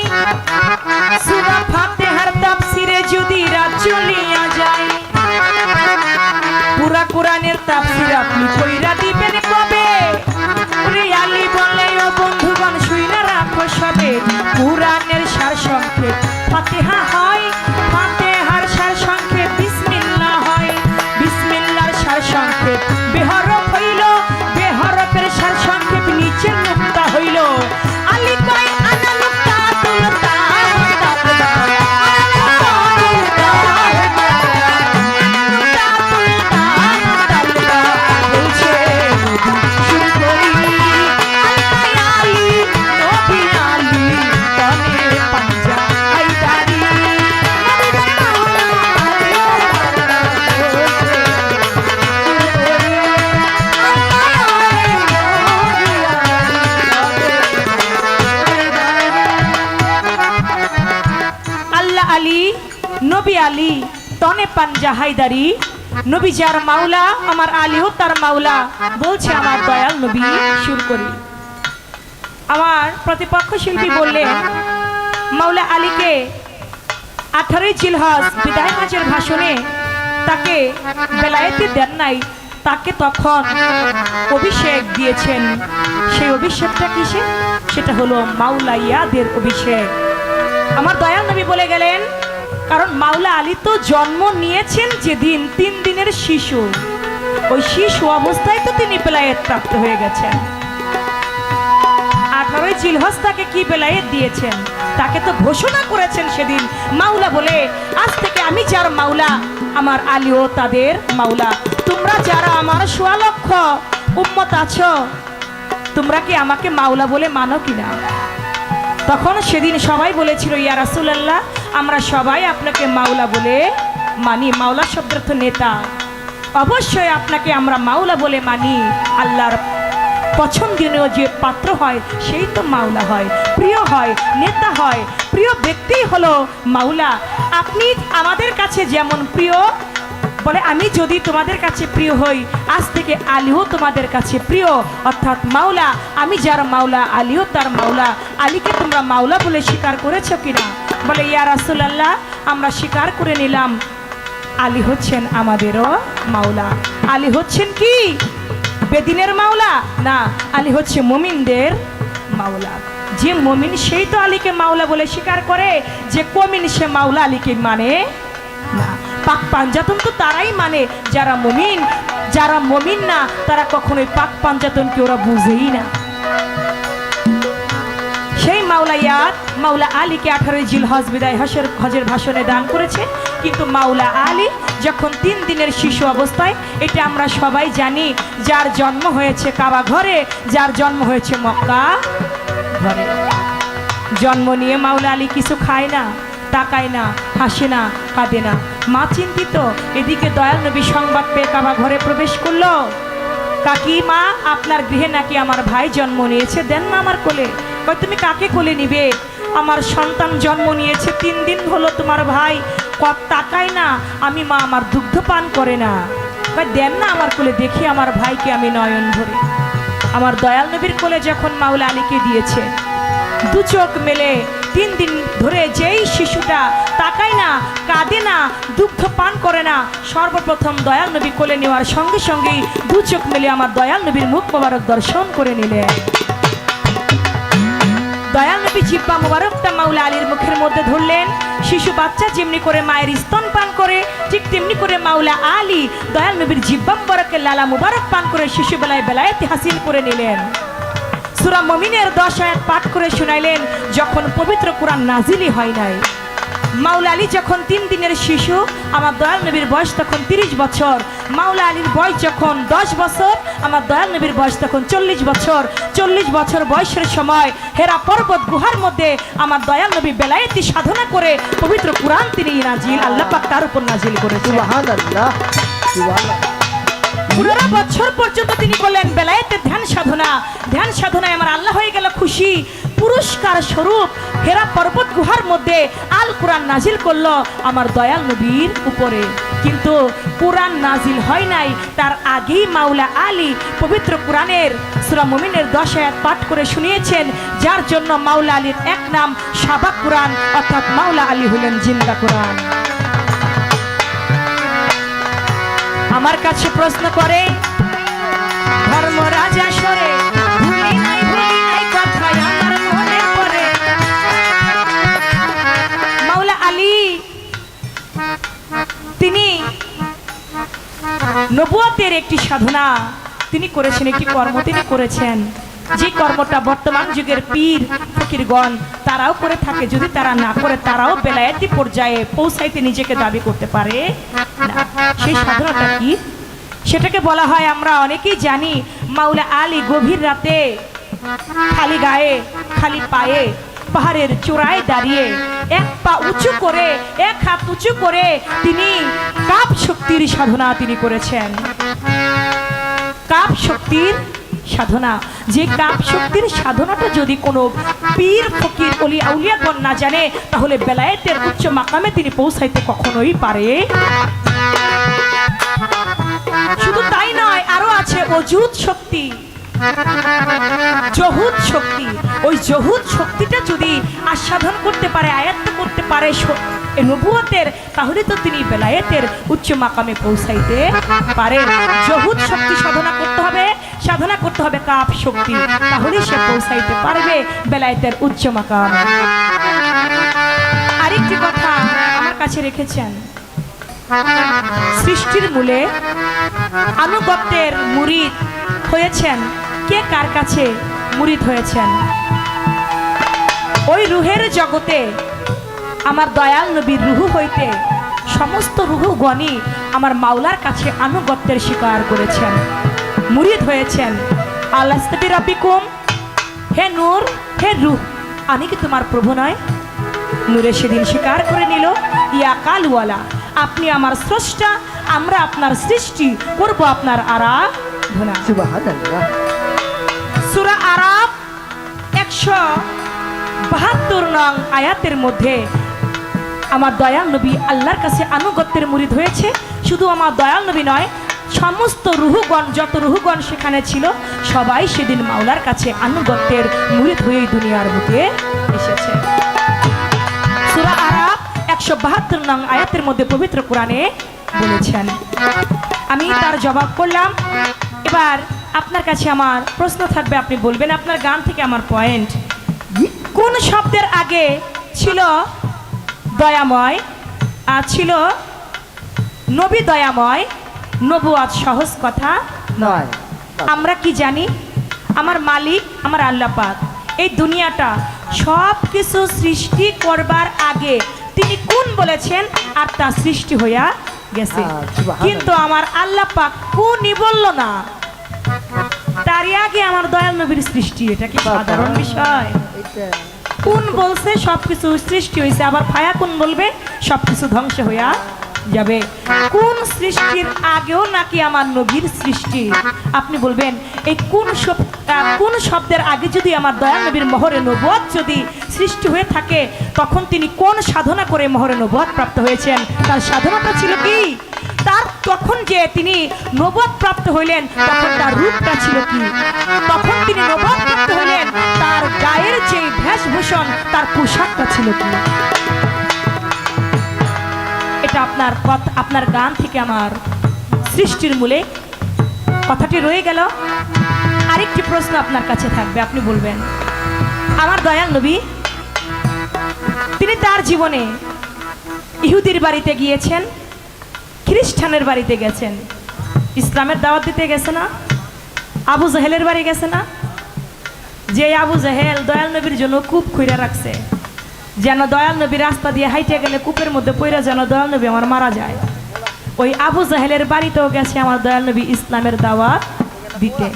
সূরা ফাতিহার তাফসিরে যদি রাত চলিয়া যায় পুরা কোরআনের তাফসির আপনি কইরা দিবেন কবে ওরে আলী বলে ও বন্ধুগণ শুইনা রাখো সবে কোরআনের সার সংক্ষেপ ফাতিহা হয় ফাতিহার সার সংক্ষেপ বিসমিল্লাহ হয় বিসমিল্লাহর সার সংক্ষেপ বেহরফ হইল বেহরফের সার সংক্ষেপ নিচের নুক্তা হইল আলী কয় আনা নুক্তা তুলতা নবী আলী তনে পাঞ্জা হায়দারি নবী যার মাওলা আমার আলীও তার মাওলা বলছে আমার দয়াল নবী সুর করি আমার প্রতিপক্ষ শিল্পী বললেন মাওলা আলীকে 18 জিলহজ বিদায় হজের ভাষণে তাকে বেলায়েতে দেন নাই তাকে তখন অভিষেক দিয়েছেন সেই অভিষেকটা কিসে সেটা হলো মাওলা ইয়াদের অভিষেক আমার দয়াল নবী বলে গেলেন কারণ মাওলা আলী তো জন্ম নিয়েছেন যেদিন 3 দিনের শিশু ওই শিশু অবস্থায় তো তিনি বেলায়েত প্রাপ্ত হয়ে গেছেন 18 জিলহজ তাকে কি বেলায়েত দিয়েছেন তাকে তো ঘোষণা করেছেন সেদিন মাওলা বলে আজ থেকে আমি যার মাওলা আমার আলীও তাদের মাওলা তোমরা যারা আমার 16 লক্ষ উম্মত আছো তোমরা কি আমাকে মাওলা বলে মানো কিনা তখন সেদিন সবাই বলেছিল ইয়া রাসূলুল্লাহ আমরা সবাই আপনাকে মাওলা বলে মানি মাওলা শব্দের অর্থ নেতা অবশ্যই আপনাকে আমরা মাওলা বলে মানি আল্লাহর পছন্দনীয় যে পাত্র হয় সেই তো মাওলা হয় প্রিয় হয় নেতা হয় প্রিয় ব্যক্তি হলো মাওলা আপনি আমাদের কাছে যেমন প্রিয় বলে আমি যদি তোমাদের কাছে প্রিয় হই আজ থেকে আলীও তোমাদের কাছে প্রিয় অর্থাৎ মাওলা আমি যার মাওলা আলীও তার মাওলা আলীকে তোমরা মাওলা বলে স্বীকার করেছো কিনা বলে ইয়া রাসূলুল্লাহ আমরা স্বীকার করে নিলাম আলী হচ্ছেন আমাদেরও মাওলা আলী হচ্ছেন কি বেদিনের মাওলা না আলী হচ্ছে মুমিনদের মাওলা যে মুমিন সেই তো আলীকে মাওলা বলে স্বীকার করে যে কমিন সে মাওলা আলীকে মানে না পাক পাঞ্জাতন তো তারাই মানে যারা মুমিন না তারা কখনোই পাক পাঞ্জাতনকে ওরা বুঝেই না সেই মাওলা ইয়াদ মাওলা আলীকে 18 জিলহজ বিদায় হজের ভাষণে দান করেছে কিন্তু মাওলা আলী যখন 3 দিনের শিশু অবস্থায় এটা আমরা সবাই জানি যার জন্ম হয়েছে কাবা ঘরে যার জন্ম হয়েছে মক্কা ঘরে জন্ম নিয়ে মাওলা আলী কিছু খায় না তাকায় না হাসে না কাঁদে না মা চিন্তিত এদিকে দয়াল নবী সংবাদ পেয়ে কাবা ঘরে প্রবেশ করলো কাকি মা আপনার গৃহে নাকি আমার ভাই জন্ম নিয়েছে দেন না আমার কোলে কই তুমি কাকে কোলে নিবে আমার সন্তান জন্ম নিয়েছে 3 দিন হলো তোমার ভাই কত তাকায় না আমি মা আমার দুগ্ধ পান করে না কই দেন না আমার কোলে দেখি আমার ভাইকে আমি নয়ন ভরে আমার দয়াল নবীর কোলে যখন মাওলা আলীকে দিয়েছে দু চোখ মেলে 3 দিন ধরে যেই শিশুটা তাকায় না কাঁদে না দুগ্ধ পান করে না সর্বপ্রথম দয়াল নবী কোলে নেওয়ার সঙ্গে সঙ্গেই দু চোখ মেলে আমার দয়াল নবীর মুখ মোবারক দর্শন করে নিলেন দয়াল নবী জিহ্বা মোবারকটা মাওলা আলীর মুখের মধ্যে ধরলেন শিশু বাচ্চা যেমনি করে মায়ের স্তন পান করে ঠিক তেমনি করে মাওলা আলী দয়াল নবীর জিহ্বা মোবারকের লালা মোবারক পান করে শিশুবেলায় বেলায়েত হাসিল করে নিলেন সূরা মুমিনের 10 আয়াত পাঠ করে শুনাইলেন যখন পবিত্র কোরআন নাজিলই হয় নাই মাওলা আলী যখন 3 দিনের শিশু আমার দয়াল নবীর বয়স তখন 30 বছর মাওলা আলীর বয়স যখন 10 বছর আমার দয়াল নবীর বয়স তখন 40 বছর 40 বছর বয়সের সময় হেরা পর্বত গুহার মধ্যে আমার দয়াল নবী বেলায়েতি সাধনা করে পবিত্র কোরআন তিনি নাজিল আল্লাহ পাক তার উপর নাজিল করেছেন সুবহানাল্লাহ সুবহানাল্লাহ 15 বছর পর্যন্ত তিনি করলেন বেলায়েতের ধ্যান সাধনায় আমার আল্লাহ হয়ে গেল খুশি পুরস্কার স্বরূপ হেরা পর্বত গুহার মধ্যে আল কোরআন নাজিল করলো আমার দয়াল নবীর উপরে। কিন্তু কোরআন নাজিল হয় নাই, তার আগেই মাওলা আলী পবিত্র কোরআনের সূরা মুমিনের 10 আয়াত পাঠ করে শুনিয়েছেন, যার জন্য মাওলা আলীর এক নাম সাবাক কোরআন, অর্থাৎ মাওলা আলী হলেন জিন্দা কোরআন। আমার কাছে প্রশ্ন করে ধর্মরাজা সরে, ভুলি নাই কথায় আমার মনে পড়ে। মাওলা আলী তিনি নবুয়তের একটি সাধনা তিনি করেছেন, একটি কর্ম তিনি করেছেন, যে কর্মটা বর্তমান যুগের পীর ফকিরগণ তারাও করে থাকে। যদি তারা না করে, তারাও বেলায়েতি পর্যায়ে পৌঁছাইতে নিজেকে দাবি করতে পারে না। সেই সাধনাটা কি? সেটাকে বলা হয়, আমরা অনেকেই জানি, মাওলা আলী গভীর রাতে খালি গায়ে খালি পায়ে পাহাড়ের চূড়ায় দাঁড়িয়ে এক পা উঁচু করে, এক হাত উঁচু করে তিনি কাপ শক্তির সাধনা তিনি করেছেন। কাপ শক্তির সাধনা, যে কাপ শক্তির সাধনাটা যদি কোনো পীর ফকির অলি আউলিয়াগণ না জানে, তাহলে বেলায়েতের উচ্চ মাকামে তিনি পৌঁছাইতে কখনোই পারে। শুধু তাই নয়, আরো আছে অজুদ শক্তি, জহুদ শক্তি। ওই জহুদ শক্তিটা যদি আস্বাদন করতে পারে, আয়ত্ত করতে পারে নবুয়তের, তাহলে তো তিনি বেলায়েতের উচ্চ মাকামে পৌঁছাইতে পারে। জহুদ শক্তি সাধনা করতে হবে, সাধনা করতে হবে কাপ শক্তি, তাহলে সে পৌঁছাইতে পারবে বেলায়েতের উচ্চ মাকাম। আরেকটি কথা আমার কাছে রেখেছেন, সৃষ্টির মূলে আনুগত্যের মুরিদ হয়েছেন কে, কার কাছে মুরিদ হয়েছেন? ওই রুহের জগতে আমার দয়াল নবীর রুহু হইতে সমস্ত রুহুগণই আমার মাওলার কাছে আনুগত্যের স্বীকার করেছেন, মুরিদ হয়েছেন। আল্লাহু রাব্বিকুম, হে নূর, হে রূহ, আমি কি তোমার প্রভু নয়? নূরে সেদিন স্বীকার করে নিল, ইয়া কালওয়ালা, আপনি আমার স্রষ্টা, আমরা আপনার সৃষ্টি, করব আপনার আরাধনা। সুবহানাল্লাহ। সূরা আরাফ 172 নং আয়াতের মধ্যে আমার দয়াল নবী আল্লাহর কাছে আনুগত্যের মুরিদ হয়েছে। শুধু আমার দয়াল নবী নয়, সমস্ত রুহুগণ, যত রুহুগণ সেখানে ছিল, সবাই সেদিন মাওলার কাছে আনুগত্যের মুরিদ হয়ে দুনিয়ার বুকে এসেছে। সূরা আরাফ 172 নং আয়াতের মধ্যে পবিত্র কোরআনে বলেছেন। আমি তার জবাব করলাম। এবার আপনার কাছে আমার প্রশ্ন থাকবে, আপনি বলবেন আপনার গান থেকে আমার পয়েন্ট। কোন শব্দের আগে ছিল দয়াময় আর ছিল নবী দয়াময়? নবুয়াত সহজ কথা নয়। আমরা কি জানি? আমার মালিক, আমার আল্লাহ পাক এই দুনিয়াটা সব কিছু সৃষ্টি করবার আগে তিনি কোন বলেছেন, আর তা সৃষ্টি হইয়া গেছে। কিন্তু আমার আল্লাহ পাক কোনই বলল না, তার আগে আমার দয়াল নবীর সৃষ্টি। এটা কি সাধারণ বিষয়? কোন বলছে সবকিছু সৃষ্টি হয়েছে, আবার ফায়া কোন বলবে সবকিছু ধ্বংস হইয়া যাবে। কোন সৃষ্টির আগেও নাকি আমার নবীর সৃষ্টি। আপনি বলবেন এই কোন শব্দের আগে যদি আমার দয়াল নবীর মোহরে নবুয়ত যদি সৃষ্টি হয়ে থাকে, তখন তিনি কোন সাধনা করে মোহরে নবুয়ত প্রাপ্ত হয়েছেন? তার সাধনাটা ছিল কি? তার তখন যে তিনি নবুয়ত প্রাপ্ত হইলেন, তখন তার রূপটা ছিল কি? তখন তিনি নবুয়ত প্রাপ্ত হইলেন, তার গায়ের যে বেশভূষণ, তার পোশাকটা ছিল কি? এটা আপনার কথা, আপনার গান থেকে আমার সৃষ্টির মূলে কথাটি রয়ে গেল। আরেকটি প্রশ্ন আপনার কাছে থাকবে, আপনি বলবেন আমার দয়াল নবী তিনি তার জীবনে ইহুদির বাড়িতে গিয়েছেন, খ্রিস্টানের বাড়িতে গেছেন, ইসলামের দাওয়াত দিতে গেছে না? আবু জাহেলের বাড়ি গেছে না? যে আবু জাহেল দয়াল নবীর জন্য কূপ খুঁড়ে রাখছে, যেন দয়াল নবী রাস্তা দিয়ে হাইটে গেলে কূপের মধ্যে পইরা যেন দয়াল নবী আমার মারা যায়। ওই আবু জাহেলের বাড়িতেও গেছে আমার দয়াল নবী ইসলামের দাওয়াত দিতে।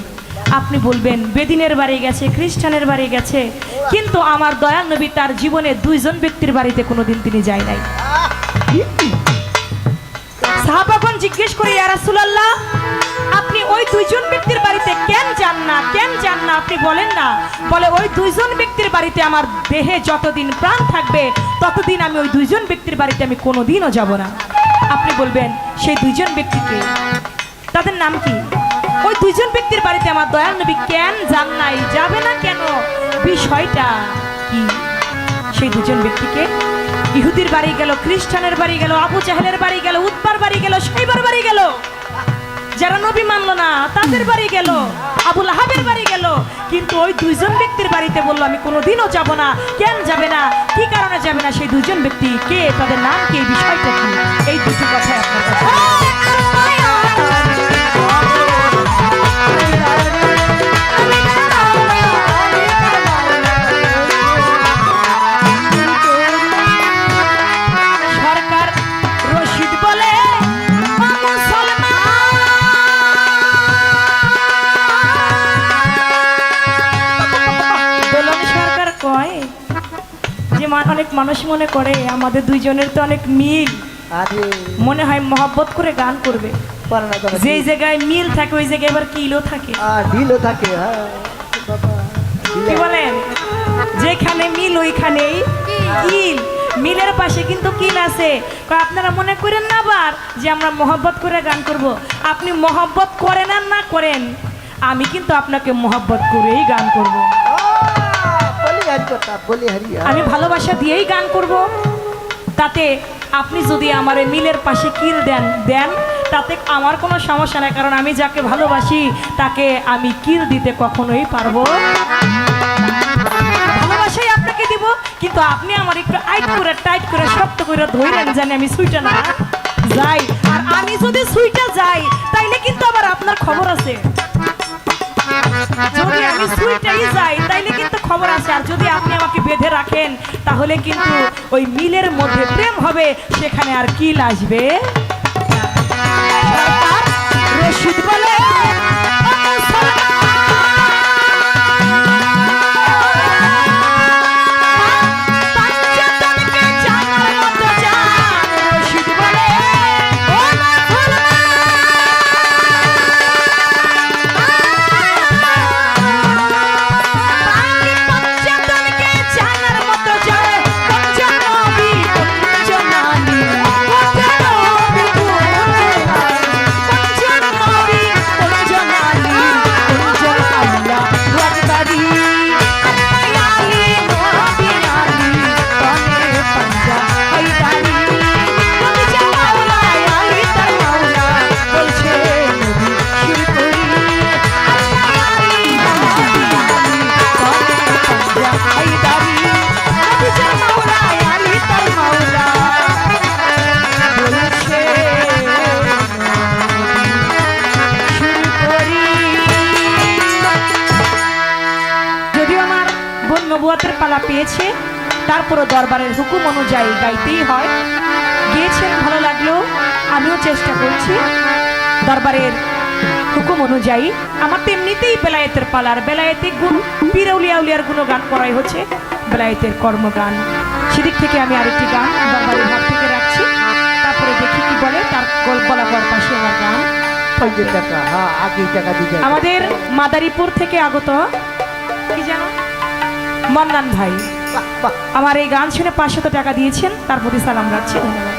আপনি বলবেন বেদিনের বাড়ি গেছে, খ্রিস্টানের বাড়ি গেছে, কিন্তু আমার দয়াল নবী তার জীবনে দুইজন ব্যক্তির বাড়িতে কোনোদিন তিনি যায় নাই। সাহাবাগণ জিজ্ঞেস করে, ইয়া রাসূলুল্লাহ, আপনি ওই দুইজন ব্যক্তির বাড়িতে কেন যান না, কেন যান না? আপনি বলেন না, বলে ওই দুইজন ব্যক্তির বাড়িতে আমার দেহে যতদিন প্রাণ থাকবে ততদিন আমি ওই দুইজন ব্যক্তির বাড়িতে আমি কোনোদিনও যাব না। আপনি বলবেন সেই দুইজন ব্যক্তিকে, তাদের নাম কি? ওই দুইজন ব্যক্তির বাড়িতে আমার দয়াল নবী কেন যান নাই, যাবে না কেন, বিষয়টা কি? সেই দুজন ব্যক্তিকে, ইহুদির বাড়ি গেল, খ্রিস্টানের বাড়ি গেল, আবু জাহেলের বাড়ি গেল, উতবার বাড়ি গেল, সাইবার বাড়ি গেল, যারা নবী মানলো না তাদের বাড়ি গেল, আবু লাহাবের বাড়ি গেল, কিন্তু ওই দুইজন ব্যক্তির বাড়িতে বললো আমি কোনোদিনও যাব না। কেন যাবে না, কি কারণে যাবে না? সেই দুইজন ব্যক্তি কে, তাদের নাম কি, এই বিষয়টা কি? এই দুটি কথাই আপনার কাছে। সরকার রশিদ বলে, ও মুসলমান, দোলন সরকার কয় যে অনেক মানুষ মনে করে আমাদের দুইজনের তো অনেক মিল, আরে মনে হয় মহব্বত করে গান করবে। পারে না দাদা, যেই জায়গায় মিল থাকে ওই জায়গায় এবার কিলও থাকে। ঢিলও থাকে। হ্যাঁ বাবা, কি বলেন? যেখানে মিল ওইখানেই কিল, মিলের পাশে কিন্তু কিল আছে। কয় আপনারা মনে করেন না আবার যে আমরা মহব্বত করে গান করব। আপনি মহব্বত করেন আর না করেন, আমি কিন্তু আপনাকে মহব্বত করেই গান করব। বলি হারি কথা, বলি হারি। আমি ভালোবাসা দিয়েই গান করব। তাতে আপনি যদি আমার এই মিলের পাশে কিল দেন দেন, তাতে আমার কোনো সমস্যা নাই, কারণ আমি যাকে ভালোবাসি তাকে আমি কিল দিতে কখনোই পারবো। ভালোবাসাই আপনাকে দিব, কিন্তু আপনি আমার একটু টাইট করে শক্ত করে ধরেন, জানি আমি সুইটা না যাই। আর আমি যদি সুইটা যাই তাইলে কিন্তু আবার আপনার খবর আছে। যদি আমি সুইটাই যাই তাইলে কিন্তু খবর আছে। আর যদি আপনি আমাকে বেঁধে রাখেন তাহলে কিন্তু ওই মিলের মধ্যে প্রেম হবে, সেখানে আর কিল আসবে। রশিদ বলে, নবুয়তের পালা পেয়েছে, তারপরও দরবারের হুকুম অনুযায়ী গাইতেই হয়। গিয়েছেন, ভালো লাগলো, আমিও চেষ্টা করছি দরবারের হুকুম অনুযায়ী। আমার তো এমনিতেই বেলায়েতের পালার, বেলায়েতে গুণ পীর আউলিয়া উলিয়ার গুণগান করাই হচ্ছে বেলায়েতের কর্মগান। সেদিক থেকে আমি আরেকটি গান দরবারের হাত থেকে রাখছি, তারপরে দেখি কি বলে। তার গলা পর পাশে আমার গান। আমাদের মাদারীপুর থেকে আগত কি জানো মন্নান ভাই আমার এই গান শুনে 500 টাকা দিয়েছেন, তার প্রতি সালাম রাখছি, ধন্যবাদ।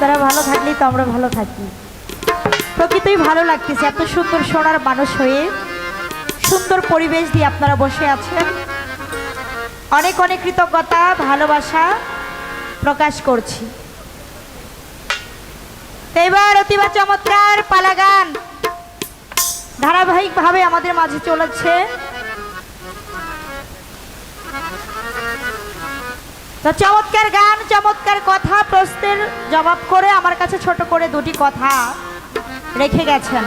আপনারা ভালো থাকলেই তো আমরা ভালো থাকি। প্রকৃতই ভালো লাগতেছে এত সুন্দর সোনার মানুষ হয়ে, সুন্দর পরিবেশ দিয়ে আপনারা বসে আছেন। অনেক অনেক কৃতজ্ঞতা ভালোবাসা প্রকাশ করছি। তো এবার অতিবা চমৎকার পালা গান ধারাবাহিকভাবে আমাদের মাঝে চলেছে। তো চমৎকার গান, চমৎকার কথা, প্রশ্নের জবাব করে আমার কাছে ছোট করে দুটি কথা রেখে গেছেন।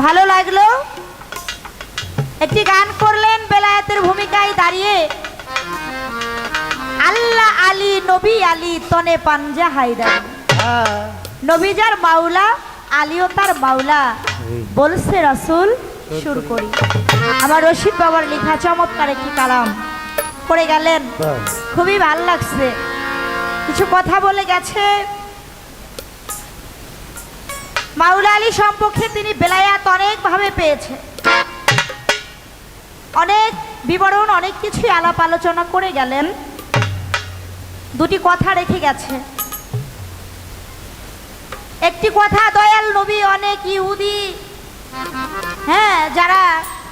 ভালো লাগলো। একটি গান করলেন বেলায়েতের ভূমিকায় দাঁড়িয়ে, আল্লাহ আলী নবী আলী তনে পাঞ্জা হায়দার। নবী যার মাওলা, আলীও তার মাওলা, বলছে রাসূল সুর করি। আমার রশিদ বাবার লেখা চমৎকার একটি কালাম করে গেলেন, খুবই ভালো লাগছে। কিছু কথা বলে গেছে মাওলা আলী সম্পর্কে। তিনি বেলায়াত অনেকভাবে পেয়েছে, অনেক বিবরণ, অনেক কিছুই আলাপ আলোচনা করে গেলেন। দুটি কথা রেখে গেছে। একটি কথা, দয়াল নবী অনেক ইহুদি, হ্যাঁ, যারা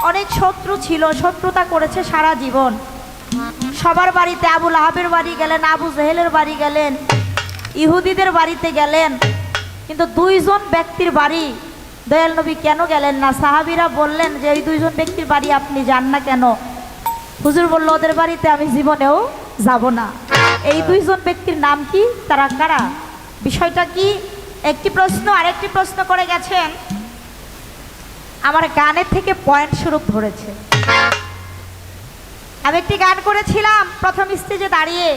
অনেক শত্রু ছিল, শত্রুতা করেছে সারা জীবন। সবার বাড়িতে, আবু লাহাবের বাড়ি গেলেন, আবু জেহেলের বাড়ি গেলেন, ইহুদিদের বাড়িতে গেলেন, কিন্তু দুইজন ব্যক্তির বাড়ি দয়াল নবী কেন গেলেন না? সাহাবীরা বললেন যে ওই দুইজন ব্যক্তির বাড়ি আপনি যান না কেন? হুজুর বলল, ওদের বাড়িতে আমি জীবনেও যাব না। এই দুইজন ব্যক্তির নাম কি, তারা কারা, বিষয়টা কি? একটি প্রশ্ন। আরেকটি প্রশ্ন করে গেছেন, আমার গানের থেকে পয়েন্ট স্বরূপ ধরেছে। আমি একটি গান করেছিলাম প্রথম স্টেজে দাঁড়িয়ে,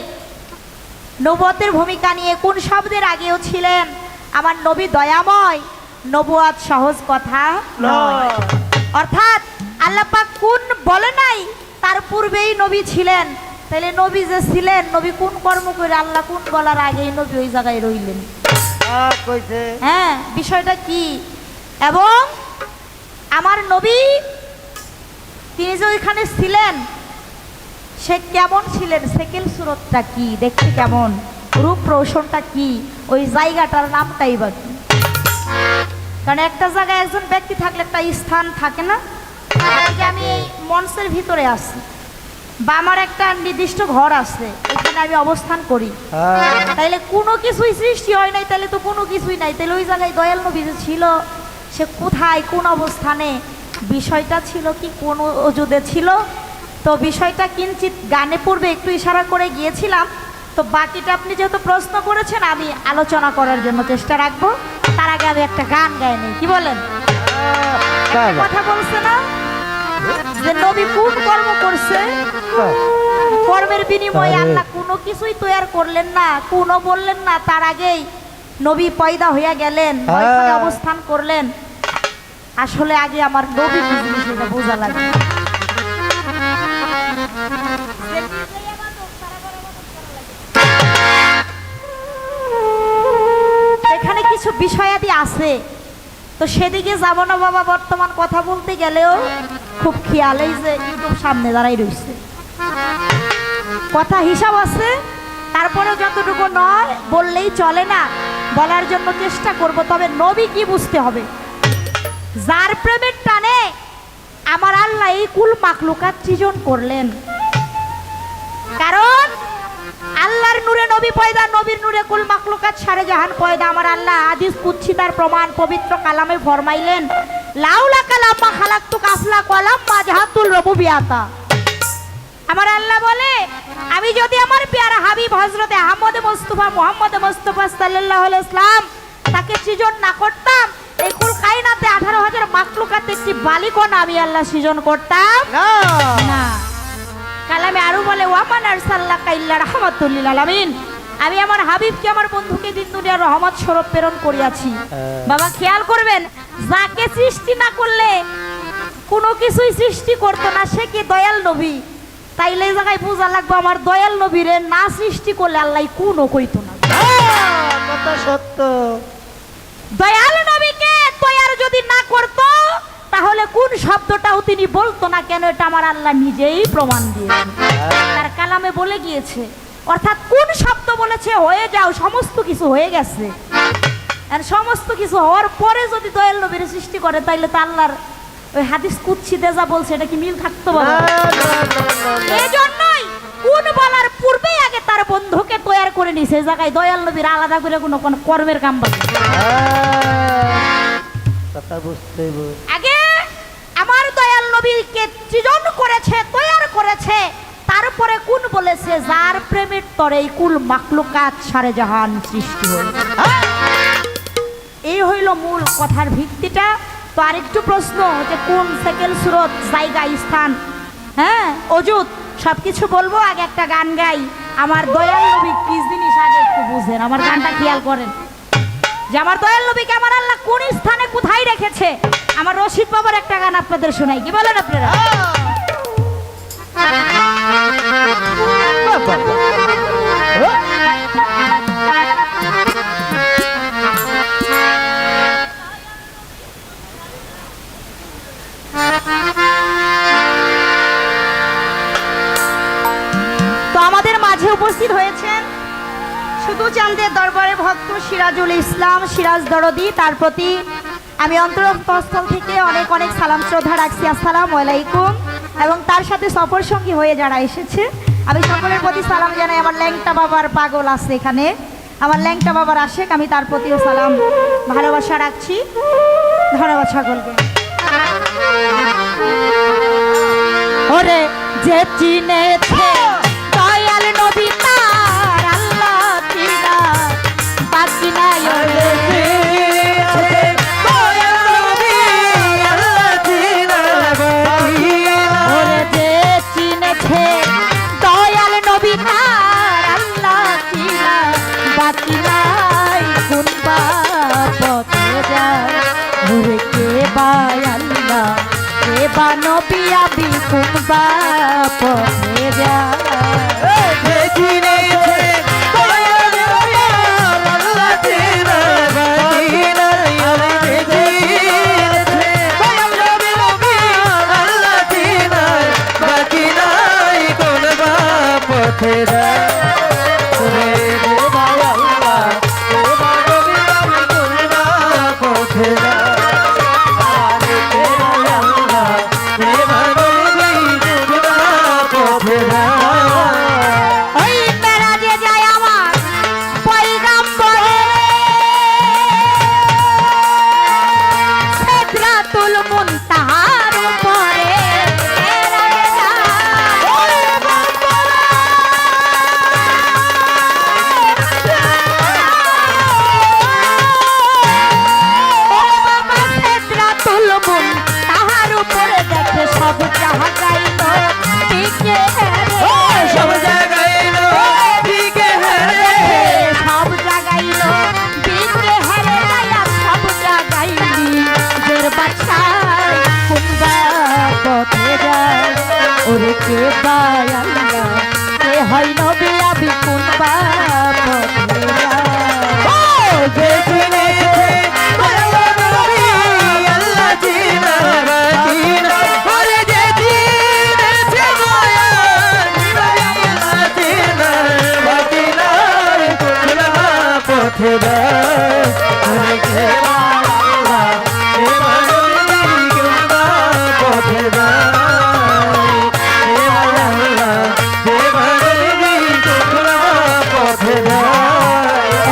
নবুয়তের ভূমিকা নিয়ে। কোন শব্দের আগেও ছিলেন আমার নবী দয়াময়, নবুয়ত সহজ কথা নয়। অর্থাৎ আল্লাহ পাক কোন বলে নাই, তার পূর্বেই নবী ছিলেন। তাহলে নবী যে ছিলেন, নবী কোন কর্ম করে আল্লাহ কোন বলার আগেই নবী ওই জায়গায় রইলেন? হ্যাঁ, বিষয়টা কি? এবং আমার নবী তিনি যে ওইখানে ছিলেন, সে কেমন ছিলেন, সেকেল সুরতটা কি, দেখতে কেমন, রূপ রৌশনটা কি, ওই জায়গাটার নামটাই বা কি? কারণ একটা জায়গায় একজন ব্যক্তি থাকলে একটা স্থান থাকে না? যে আমি এই মঞ্চের ভিতরে আছি, বা আমার একটা নির্দিষ্ট ঘর আছে, এখানে আমি অবস্থান করি, তাইলে কোনো কিছুই সৃষ্টি হয় নাই, তাহলে তো কোনো কিছুই নাই। তাহলে ওই জায়গায় দয়াল নবী যে ছিল, সে কোথায়, কোন অবস্থানে, বিষয়টা ছিল কি, কোন অজুদে ছিল? তো বিষয়টা কিঞ্চিত গানে পূর্বে একটু ইশারা করে গিয়েছিলাম। তো বাকিটা আপনি যেহেতু প্রশ্ন করেছেন, আমি আলোচনা করার জন্য চেষ্টা রাখবো। তার আগে আমি একটা গান গাই নেই, কি বলেন? একটা কথা বলছে না যে নবী কোন কর্ম করছে, কর্মের বিনিময়ে আল্লাহ কোনো কিছুই তৈরি করলেন না, কোনো বললেন না, তার আগেই নবী পয়দা হইয়া গেলেন, ওইখানে অবস্থান করলেন। আসলে আগে আমার নবী কি জিনিস এটা বোঝা লাগে। এখানে কিছু বিষয়াদি আছে, তো সেদিকে যাব না বাবা। বর্তমান কথা বলতে গেলেও খুব খেয়ালেই যে ইউটিউব সামনে দাঁড়াই রয়েছে, কথা হিসাব আছে। তারপরেও যতটুকু নয় বললেই চলে না, বলার জন্য চেষ্টা করব। তবে নবী কি বুঝতে হবে, যার প্রেমের টানে আমার আল্লাহ এই কুল মাখলুকাত সৃজন করলেন। কারণ আল্লাহর নূরে নবী পয়দা, নবীর নূরে কুল মাখলুকাত সারে জাহান পয়দা। আমার আল্লাহ হাদিস কুদসি তার প্রমাণ পবিত্র কালামে ফরমাইলেন, লাউলা কালাম্মা খালাকতু কাফলা কলাম্মা জাহাতুল রুবুবিয়াতা। আমার আল্লাহ বলে, আমি যদি আমার পেয়ারা হাবিব হযরতে আহমদ মুস্তাফা মুহাম্মদ মুস্তাফা সাল্লাল্লাহু আলাইহি ওয়াসাল্লাম তাকে সৃজন না করতাম, এই কুল কায়নাতে 18,000 মাখলুকাত একটি বালিকণা আমি আল্লাহ সৃজন করতাম না। কালামে আরো বলে, ওয়ামান আরসালনাকা ইল্লা রাহমাতুল লিল আলামিন, আমি আমার হাবিবকে, আমার বন্ধুকে দিন দুনিয়ার রহমত স্বরূপ প্রেরণ করিয়াছি। বাবা খেয়াল করবেন, যাকে সৃষ্টি না করলে কোনো কিছুই সৃষ্টি করতো না, সে কি দয়াল নবী? তাইলে এই জায়গায় বোঝা লাগবে, আমার দয়াল নবীরে না সৃষ্টি করলে আল্লাহ কোনো কইতো না। কথা সত্য। দয়াল নবীকে তৈয়ার যদি না করতো, তাহলে কোন শব্দটাও তিনি বলতো না কেন? এটা আমার আল্লাহ নিজেই প্রমাণ দিয়েছেন, তার কালামে বলে গিয়েছে। অর্থাৎ কোন শব্দ বলেছে হয়ে যাও, সমস্ত কিছু হয়ে গেছে। আর সমস্ত কিছু হওয়ার পরে যদি দয়াল নবীর সৃষ্টি করে তাইলে তো আল্লাহর ওই হাদিস কুদসিতে যা বলছে এটা কি মিল থাকতে পারে? এই জন্যই কোন বলার পূর্বেই আগে তার বন্ধুকে তৈরি করে নিছে। এই জায়গায় দয়াল নবীর আলাদা করে কোনো কর্মের কাম বাকি নেই। কথা বুঝতে আগে আমার দয়াল নবীকে সৃজন করেছে, তৈরি করেছে, তারপরে কোন বলেছে যার প্রেমের তরে এই কুল মাখলুকাত সারে জাহান সৃষ্টি হল। এই হইল মূল কথার ভিত্তিটা। তো আরেকটু প্রশ্ন যে কোন সেকেন্ড সুরত, জায়গা, স্থান, হ্যাঁ অজুত সবকিছু বলবো। আগে একটা গান গাই। আমার দয়াল নবী কি জিনিস আগে একটু বুঝেন, আমার গানটা খেয়াল করেন যে আমার দয়াল নবীকে আমার আল্লাহ কোন স্থানে কোথায় রেখেছে। আমার রশিদ বাবার একটা গান আপনাদের শোনাই, কি বলেন আপনারা? তো আমাদের মাঝে উপস্থিত হয়েছেন শুধু চাঁদের দরবারে ভক্ত সিরাজুল ইসলাম সিরাজ দরদি। তার প্রতি আমি অন্তরস্থল থেকে অনেক অনেক সালাম শ্রদ্ধা রাখছি। আসসালামু আলাইকুম। এবং তার সাথে সফর সঙ্গী হয়ে যারা এসেছে আমি সকলের প্রতি সালাম জানাই। আমার ল্যাংটা বাবার পাগল আছে এখানে, আমার ল্যাংটা বাবার আশেক, আমি তার প্রতিও সালাম ভালোবাসা রাখছি। ধন্যবাদ সকলকে। ওরে যে চিনেছে দয়াল নবী তার আল্লাহ চিনা বাকি নাই। ওরে যে চিনেছে দয়াল নবী তার আল্লাহ চিনা বাকি নাই। কোন পথে যায় ওরে কে বা আল্লাহ কে বা নবী আমি কোন পথে যায়। ওই মেরাজে যায় আমার পয়গাম্বরে সিদরাতুল মুনতাহার উপরে মেরাজে যায়। ও বাবা সিদরাতুল মুনতাহার উপরে দেখে সব জাহান গাইল টিকে সব জায়গায় সব জাগাইল বিকে হেরে যাইয়া সব জাগাইলি দের বাচ্চাই কোনবা পথে যায়। ওরে কে পায় আল্লাহ কে হয় নবী আমি কোনবা পথে যায়।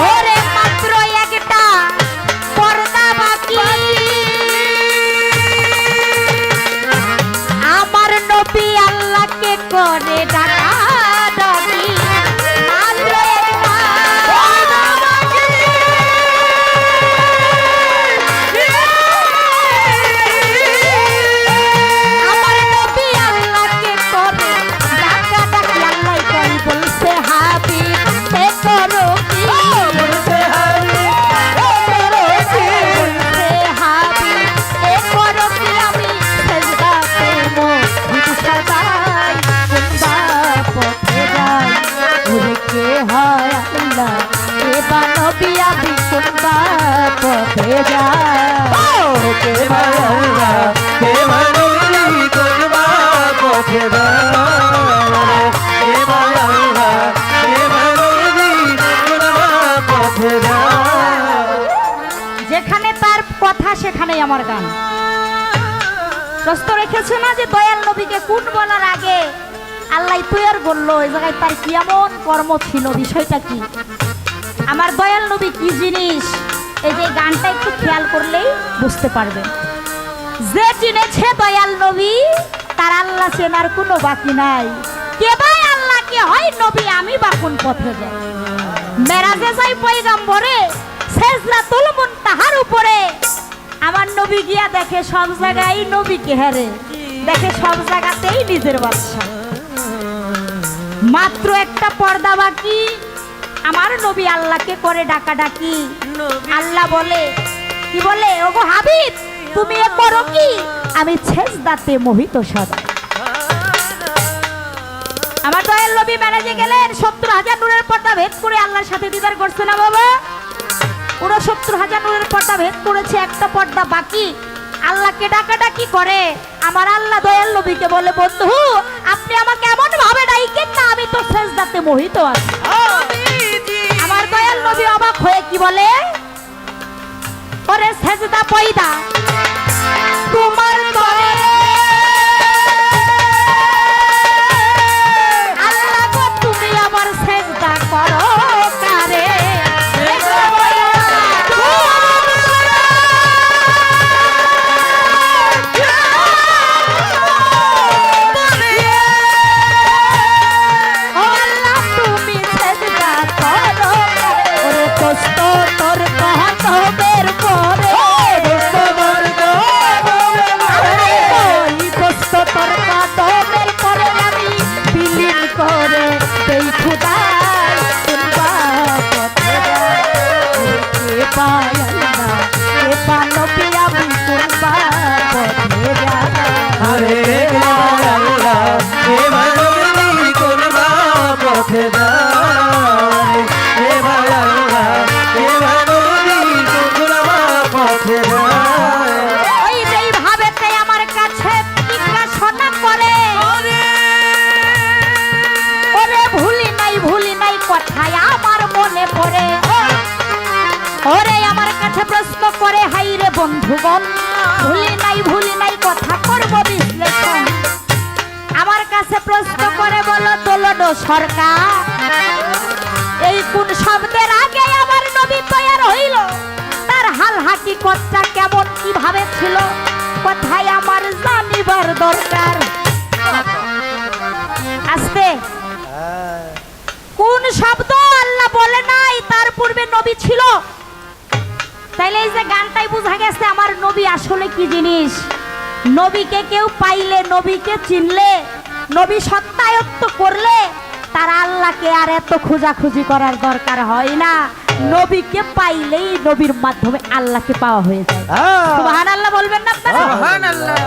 ওরে মাত্র একটা পর্দা বাকি আমার নবী আল্লাহকে করে ডাকা ডাকি। মাত্র একটা পর্দা বাকি আমার নবী আল্লাহকে করে ডাকা ডাকি। আল্লাহ কই বলছে হাবিব তে করো কি বলছে হাবিব এ করো কি আমি সেজদা করব ভিতু সদাই কোনবা পথে যাই। ওরে কে হয় আল্লাহ কে বা নবী আমি কোনবা পথে যাই। আমার গান। প্রশ্ন রেখেছে না যে দয়াল নবীকে কোন বলার আগে আল্লাহ তৈয়ার করলো, এই জায়গায় তার কি এমন কর্ম ছিল, বিষয়টা কি, আমার দয়াল নবী কি জিনিস, এই যে গানটা একটু খেয়াল করলেই বুঝতে পারবেন। যে চিনেছে দয়াল নবী তার আল্লাহ চেনার কোনো বাকি নাই। কে ভাই আল্লাহকে হয় নবী, আমি বা কোন পথে যাই। মেরাজে যাই পয়গম্বরে, সিজদাতুল মুনতাহার উপরে আমার নবী গিয়া দেখে সব জায়গায় নবীকে হারে, দেখে সব জায়গাতেই নিজের বাদশা। মাত্র একটা পর্দা বাকি, আমার নবী আল্লাহকে করে ডাকাডাকি। আল্লাহ বলে, কি বলে, ওগো হাবিব তুমি এ করো কি, আমি সিজদাতে মোহিত সদা। আমার দয়াল নবী মেরাজে গেলেন, ৭০,০০০ নূরের পর্দা ভেদ করে আল্লাহর সাথে দিদার করছে না বাবা। ৬৯,০০০ নূরের পর্দা ভেদ করেছে, একটা পর্দা বাকি, আল্লাহকে ডাকাডাকি করে। আমার আল্লাহ দয়াল নবীকে বলে, বন্ধু আপনি আমাকে এমন ভাবে ডাইকেন না, আমি তো সিজদাতে মোহিত আছি। আমার দয়াল নবী অবাক হয়ে কি বলে, ওরে সিজদা পয়দা তোমার তরে, আল্লাহ গো তুমি আমার সিজদা করো কারে। ওরে আমার কাছে প্রশ্ন করে, হাই রে বন্ধুগণ ভুলি নাই কথা করব বিশ্লেষণ। আমার কাছে প্রশ্ন করে বলো দোলন সরকার, এই কোন শব্দের আগে আমার নবী তৈয়ার হইল, তার হাল হাকিকতটা কেমন কিভাবে ছিল, কথাই আমার জানিবার দরকার। আস্তে, কোন শব্দ আল্লাহ বলে নাই তার পূর্বে নবী ছিল, তাইলে এই যে গানটাই বোঝা গেছে আমার নবী আসলে কি জিনিস। নবীকে কেউ পাইলে, নবীকে চিনলে, নবী সত্যায়ত্ত করলে তার আল্লাহকে আর এত খোঁজাখুঁজি করার দরকার হয় না। নবীকে পাইলেই নবীর মাধ্যমে আল্লাহকে পাওয়া হয়ে যায়। সুবহানাল্লাহ বলবেন না আপনারা? সুবহানাল্লাহ।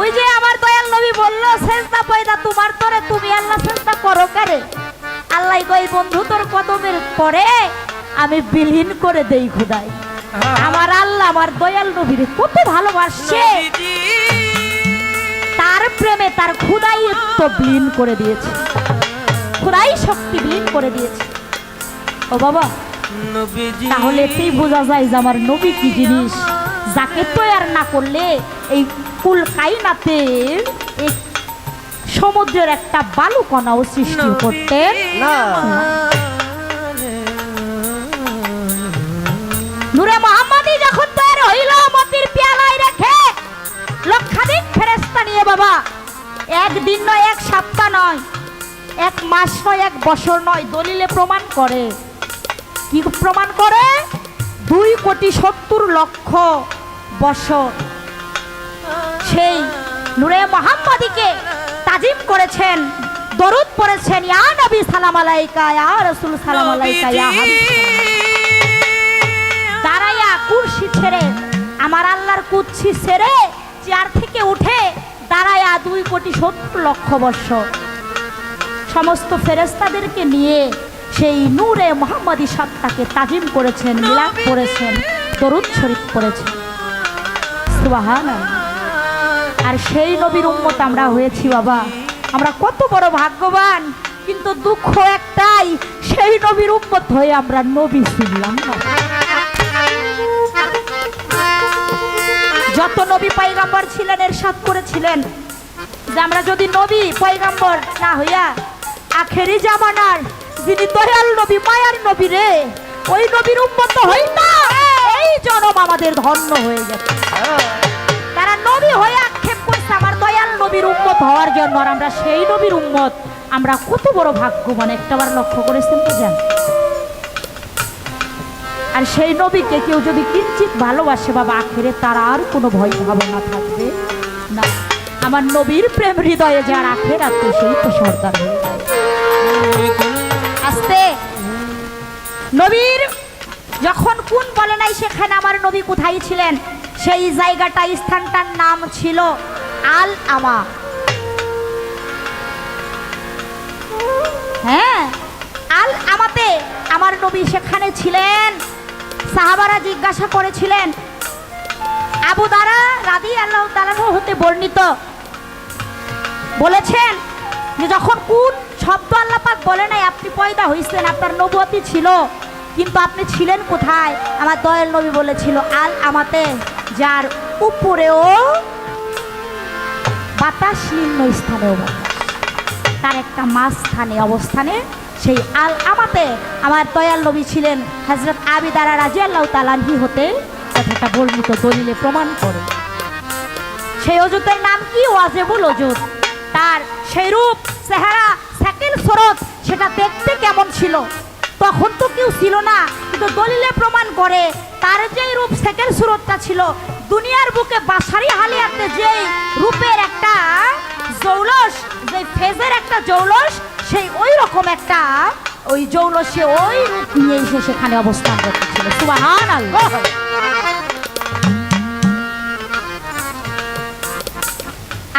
ওই যে আমার দয়াল নবী বললো, সিজদা পয়দা তোমার তরে, তুমি আল্লাহ সিজদা করো কারে। আল্লাহ কই, বন্ধু তোর কদমের পরে আমি বিলীন করে দেই খোদাই। আমার আল্লাহ আমার দয়াল নবীর কত ভালোবাসে, তার প্রেমে তার খোদাইত্ব বিলীন করে দিয়েছে, খোদাই শক্তি বিলীন করে দিয়েছে। ও বাবা, তাহলে এতেই বোঝা যায় যে আমার নবী কি জিনিস, যাকে তৈয়ার না করলে এই কুল কায়নাতের এই সমুদ্রের একটা বালুকণাও সৃষ্টি করতে না। নূরে মুহাম্মাদি যখন তৈরি হইল, মতির পেয়ালায় রেখে লক্ষাধিক ফেরেশতা নিয়ে বাবা, একদিন নয়, এক সপ্তাহ নয়, এক মাস নয়, এক বছর নয়, দলিলে প্রমাণ করে। কি প্রমাণ করে? 2,70,00,000 বছর সেই নূরে মুহাম্মাদিকে তাজিম করেছেন, দরুদ পড়েছেন, ইয়া নবী সালাম আলাইকা, ইয়া রাসূল সালাম আলাইকা, ইয়া হাবিব। দাঁড়াইয়া কুরসি ছেড়ে, আমার আল্লাহর কুরসি ছেড়ে চেয়ার থেকে উঠে দাঁড়াইয়া 2,70,00,000 বছর সমস্ত ফেরেশতাদেরকে নিয়ে সেই নূরে মুহাম্মাদি সত্তাকে তাজিম করেছেন, মিলাদ পড়েছেন, দরুদ শরীফ পড়েছেন। সুবহানাল্লাহ। আর সেই নবীর উম্মত আমরা হয়েছি বাবা, আমরা কত বড় ভাগ্যবান। কিন্তু দুঃখ একটাই, সেই নবীর উম্মত হয়ে আমরা নবী ছিলাম না। যত নবী পয়গাম্বর ছিলেন এরশাদ করেছিলেন যে আমরা যদি নবী পয়গাম্বর না হইয়া আখেরি জামানার যিনি দয়াল নবী মায়ার নবী রে ওই নবীর উম্মত হইতাম এই জনম আমাদের ধন্য হয়ে যেত। তারা নবী হয়ে আক্ষেপ করছে আমার দয়াল নবীর উম্মত হওয়ার জন্য, আর আমরা সেই নবীর উম্মত। আমরা কত বড় ভাগ্যবান, একটাবার লক্ষ্য করেছেন তো জান? আর সেই নবীকে কেউ যদি কিঞ্চিত ভালোবাসে বাবা আখেরে তার আর কোনো ভয় ভাবনা থাকবে না। আমার নবীর প্রেম হৃদয়ে যার আখের আছে সেই তো সর্দার হয়ে যায়। আস্তে নবীর যখন কোন বলে নাই সেখানে আমার নবী কোথায় ছিলেন, সেই জায়গাটা স্থানটার নাম ছিল আল আমা। হ্যাঁ, আল আমাতে আমার নবী সেখানে ছিলেন। সাহাবারা জিজ্ঞাসা করেছিলেন, আবু দারা রাদিয়াল্লাহু তাআলা হতে বর্ণিত বলেছেন যে যখন কোন শব্দ আল্লাহ পাক বলে নাই আপনি পয়দা হইছেন, আপনার নবুয়তি ছিল, কিন্তু আপনি ছিলেন কোথায়? আমার দয়াল নবী বলেছিল আল আমাতে, যার উপরেও বাতাস নিম্ন স্থানেও বাতাস, তার একটা মাঝস্থানে অবস্থানে সেই আল আমাতে আমার দয়াল নবী ছিলেন। হযরত আবি দারা রাদিয়াল্লাহু তাআলা আনহু হতে কথাটা বর্ণিত দলিলে প্রমাণ করে। সেই অজুতের নাম কি? ওয়াজিবুল অজুত। তার সেই রূপ চেহারা শাকিল সুরত সেটা দেখতে কেমন ছিল তখন তো কেউ ছিল না, কিন্তু দলিলে প্রমাণ করে তার যেই রূপ শাকিল সুরতটা ছিল দুনিয়ার বুকে বাসারি হালিয়াতে যেই রূপের একটা জৌলস, যে ফেজের একটা জৌলস, সেই ওই রকম একটা ওই জৌলসে ওই রূপ নিয়ে এসে সেখানে অবস্থান করতেছিল। সুবহানাল্লাহ।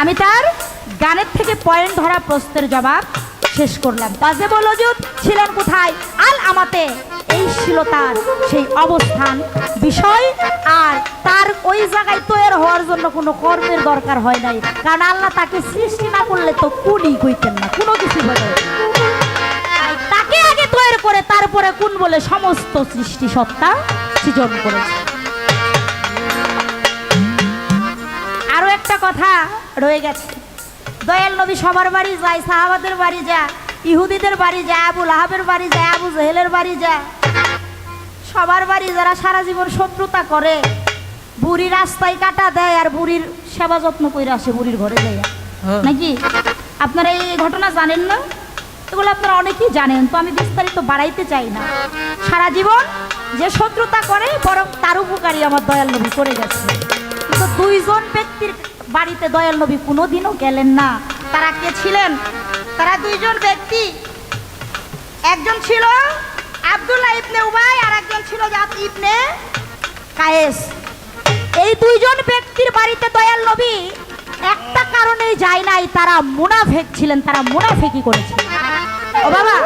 আমি তার গানের থেকে পয়েন্ট ধরা প্রশ্নের জবাব শেষ করলাম। ওয়াজিবুল ওজুদ ছিলেন কোথায়? আল আমাতে। এই ছিল তার সেই অবস্থান বিষয়। আর তার ওই জায়গায় তৈরি হওয়ার জন্য কোনো কর্মের দরকার হয় নাই, কারণ আল্লাহ তাকে সৃষ্টি না করলে তো কোনই কইতেন না, কোনো কিছু বলে। তাকে আগে তৈরি করে তারপরে কোন বলে সমস্ত সৃষ্টি সত্তা সৃজন করেছে। আরো একটা কথা রয়ে গেছে, দয়াল নবী সবার বাড়ি যায়, সাহাবাদের বাড়ি যায়, ইহুদিদের বাড়ি যায়, আবু লাহাবের বাড়ি যায়, আবু জেহেলের বাড়ি যায়, সবার বাড়ি যারা সারা জীবন শত্রুতা করে বুড়ি রাস্তায় কাটা দেয় আর বুড়ির সেবা যত্ন করে আসে বুড়ির ঘরে যায় নাকি? আপনারা এই ঘটনা জানেন না? এগুলো আপনারা অনেকেই জানেন, তো আমি বিস্তারিত বাড়াইতে চাই না। সারা জীবন যে শত্রুতা করে বরং তার উপকারী আমার দয়াল নবী করে গেছে। কিন্তু দুইজন ব্যক্তির বাড়িতে দয়াল নবী কোনোদিনও গেলেন না। তারা কে ছিলেন? তারা দুইজন ব্যক্তি, একজন ছিল আব্দুল্লাহ ইবনে উবাই আর একজন ছিল জাত ইবনে কায়েস। এই দুইজন ব্যক্তির বাড়িতে দয়াল নবী একটা কারণেই যায় নাই, তারা মুনাফিক ছিলেন, তারা মুনাফিকি করেছিল। ও বাবা,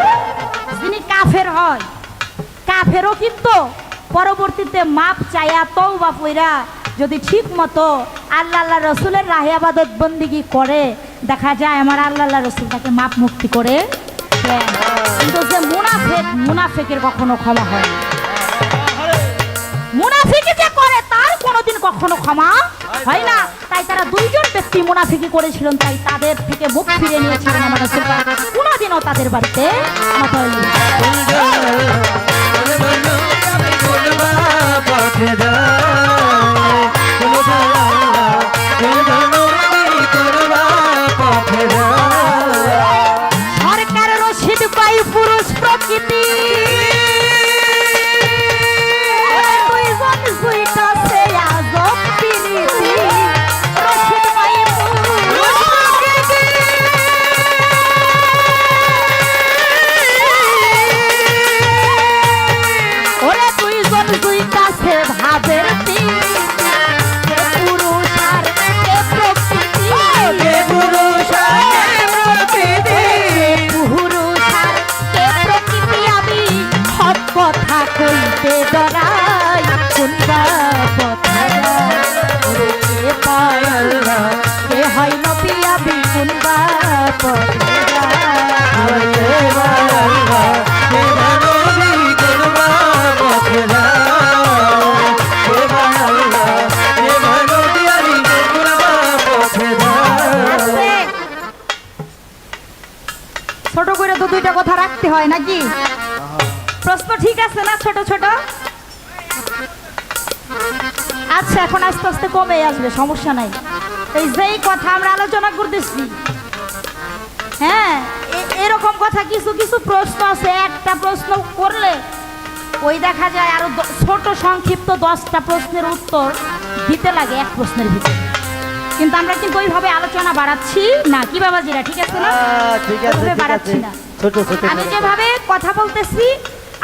যিনি কাফের হয়, কাফেরও কিন্তু পরবর্তীতে মাপ চাইয়া তওবা কইরা যদি ঠিক মতো আল্লাহ রসুলের রাহে আবাদত বন্দিগি করে দেখা যায় আমার আল্লাহ রসুল তাকে মাপ মুক্তি করে দেন। কিন্তু যে মুনাফিক, মুনাফিকের কখনো ক্ষমা হয় না। মুনাফিকি যে করে তার কোনোদিন কখনো ক্ষমা হয় না। তাই তারা দুইজন ব্যক্তি মুনাফিকি করেছিলেন, তাই তাদের থেকে মুখ ফিরে নিয়েছিলেন আমার রাসূল কোনোদিনও তাদের বাড়িতে সরকার রশিদ পাই পুরুষ প্রকৃতি হয় নবী আবি কুনবা পথরা দেখতে হয় নাকি? প্রশ্ন ঠিক আছে না ছোট ছোট? আচ্ছা, এখন আস্তে আস্তে কমে আসবে, সমস্যা নাই। এই যেই কথা আমরা আলোচনা করতেছি, হ্যাঁ, এরকম কথা কিছু কিছু প্রশ্ন আছে, একটা প্রশ্ন করলে ওই দেখা যায় আরো ছোট সংক্ষিপ্ত 10টা প্রশ্নের উত্তর দিতে লাগে এক প্রশ্নের ভিতরে। কিন্তু আমরা কিন্তু ওইভাবে আলোচনা বাড়াচ্ছি না, কি বাবাজিরা, ঠিক আছে না? ঠিক আছে, ওইভাবে ঠিক বাড়াচ্ছি আছে। না। ছোট ছোট আমি করে যেভাবে কথা বলতেছি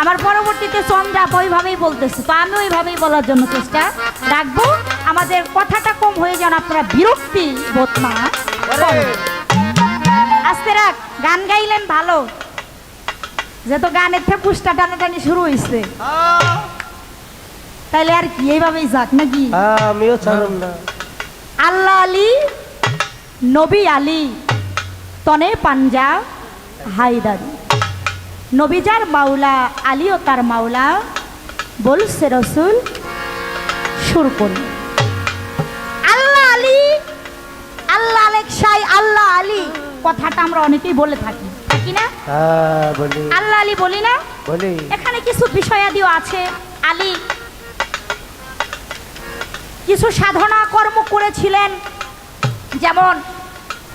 আমার পরবর্তীতে চন্দ্রা ওইভাবেই বলতেছি, তো আমি ওইভাবেই বলার জন্য চেষ্টা রাখবো। আমাদের কথাটা কম হয়ে যেন আপনারা বিরক্তি বোধ না করেন। আস্তে রাখ, গান গাইলেন ভালো, যেহেতু গানের থেকে পুষ্টা টানাটানি শুরু হয়েছে, তাইলে আর কি এইভাবেই যাক নাকি? আমিও ছাড়ুন না। আল্লাহ আলী নবী আলী তনে পাঞ্জা হায়দারি, নবী যার মাওলা আলীও তার মাওলা, বলছে রসুল সুর করুন। আল্লাহ আলী, আল্লাহ আলেকশাই আল্লাহ আলী কথাটা আমরা অনেকেই বলে থাকি, থাকি না? বলি আল্লাহ আলী বলি না? বলি। এখানে কিছু বিষয়াদিও আছে। আলী কিছু সাধনা কর্ম করেছিলেন, যেমন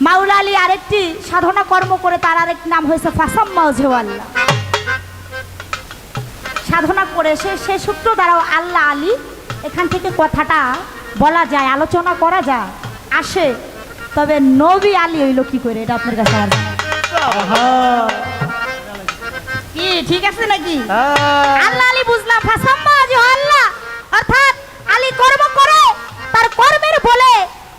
মাওলা আলী আরেকটি সাধনা কর্ম করে তার আরেক নাম হয়েছে ফাসাম্মা ওয়াজহাল্লাহ। সাধনা করে সে সূত্র দ্বারাও আল্লাহ আলী এখান থেকে কথাটা বলা যায়, আলোচনা করা যায়, আসে। তবে নবী আলী হইল কি করে, এটা আপনার কাছে আর কি ঠিক আছে নাকি? আল্লাহ আলী বুঝলাম, ফাসাম্মা ওয়াজহাল্লাহ অর্থাৎ আলী কর্ম করে তার কর্মের বলে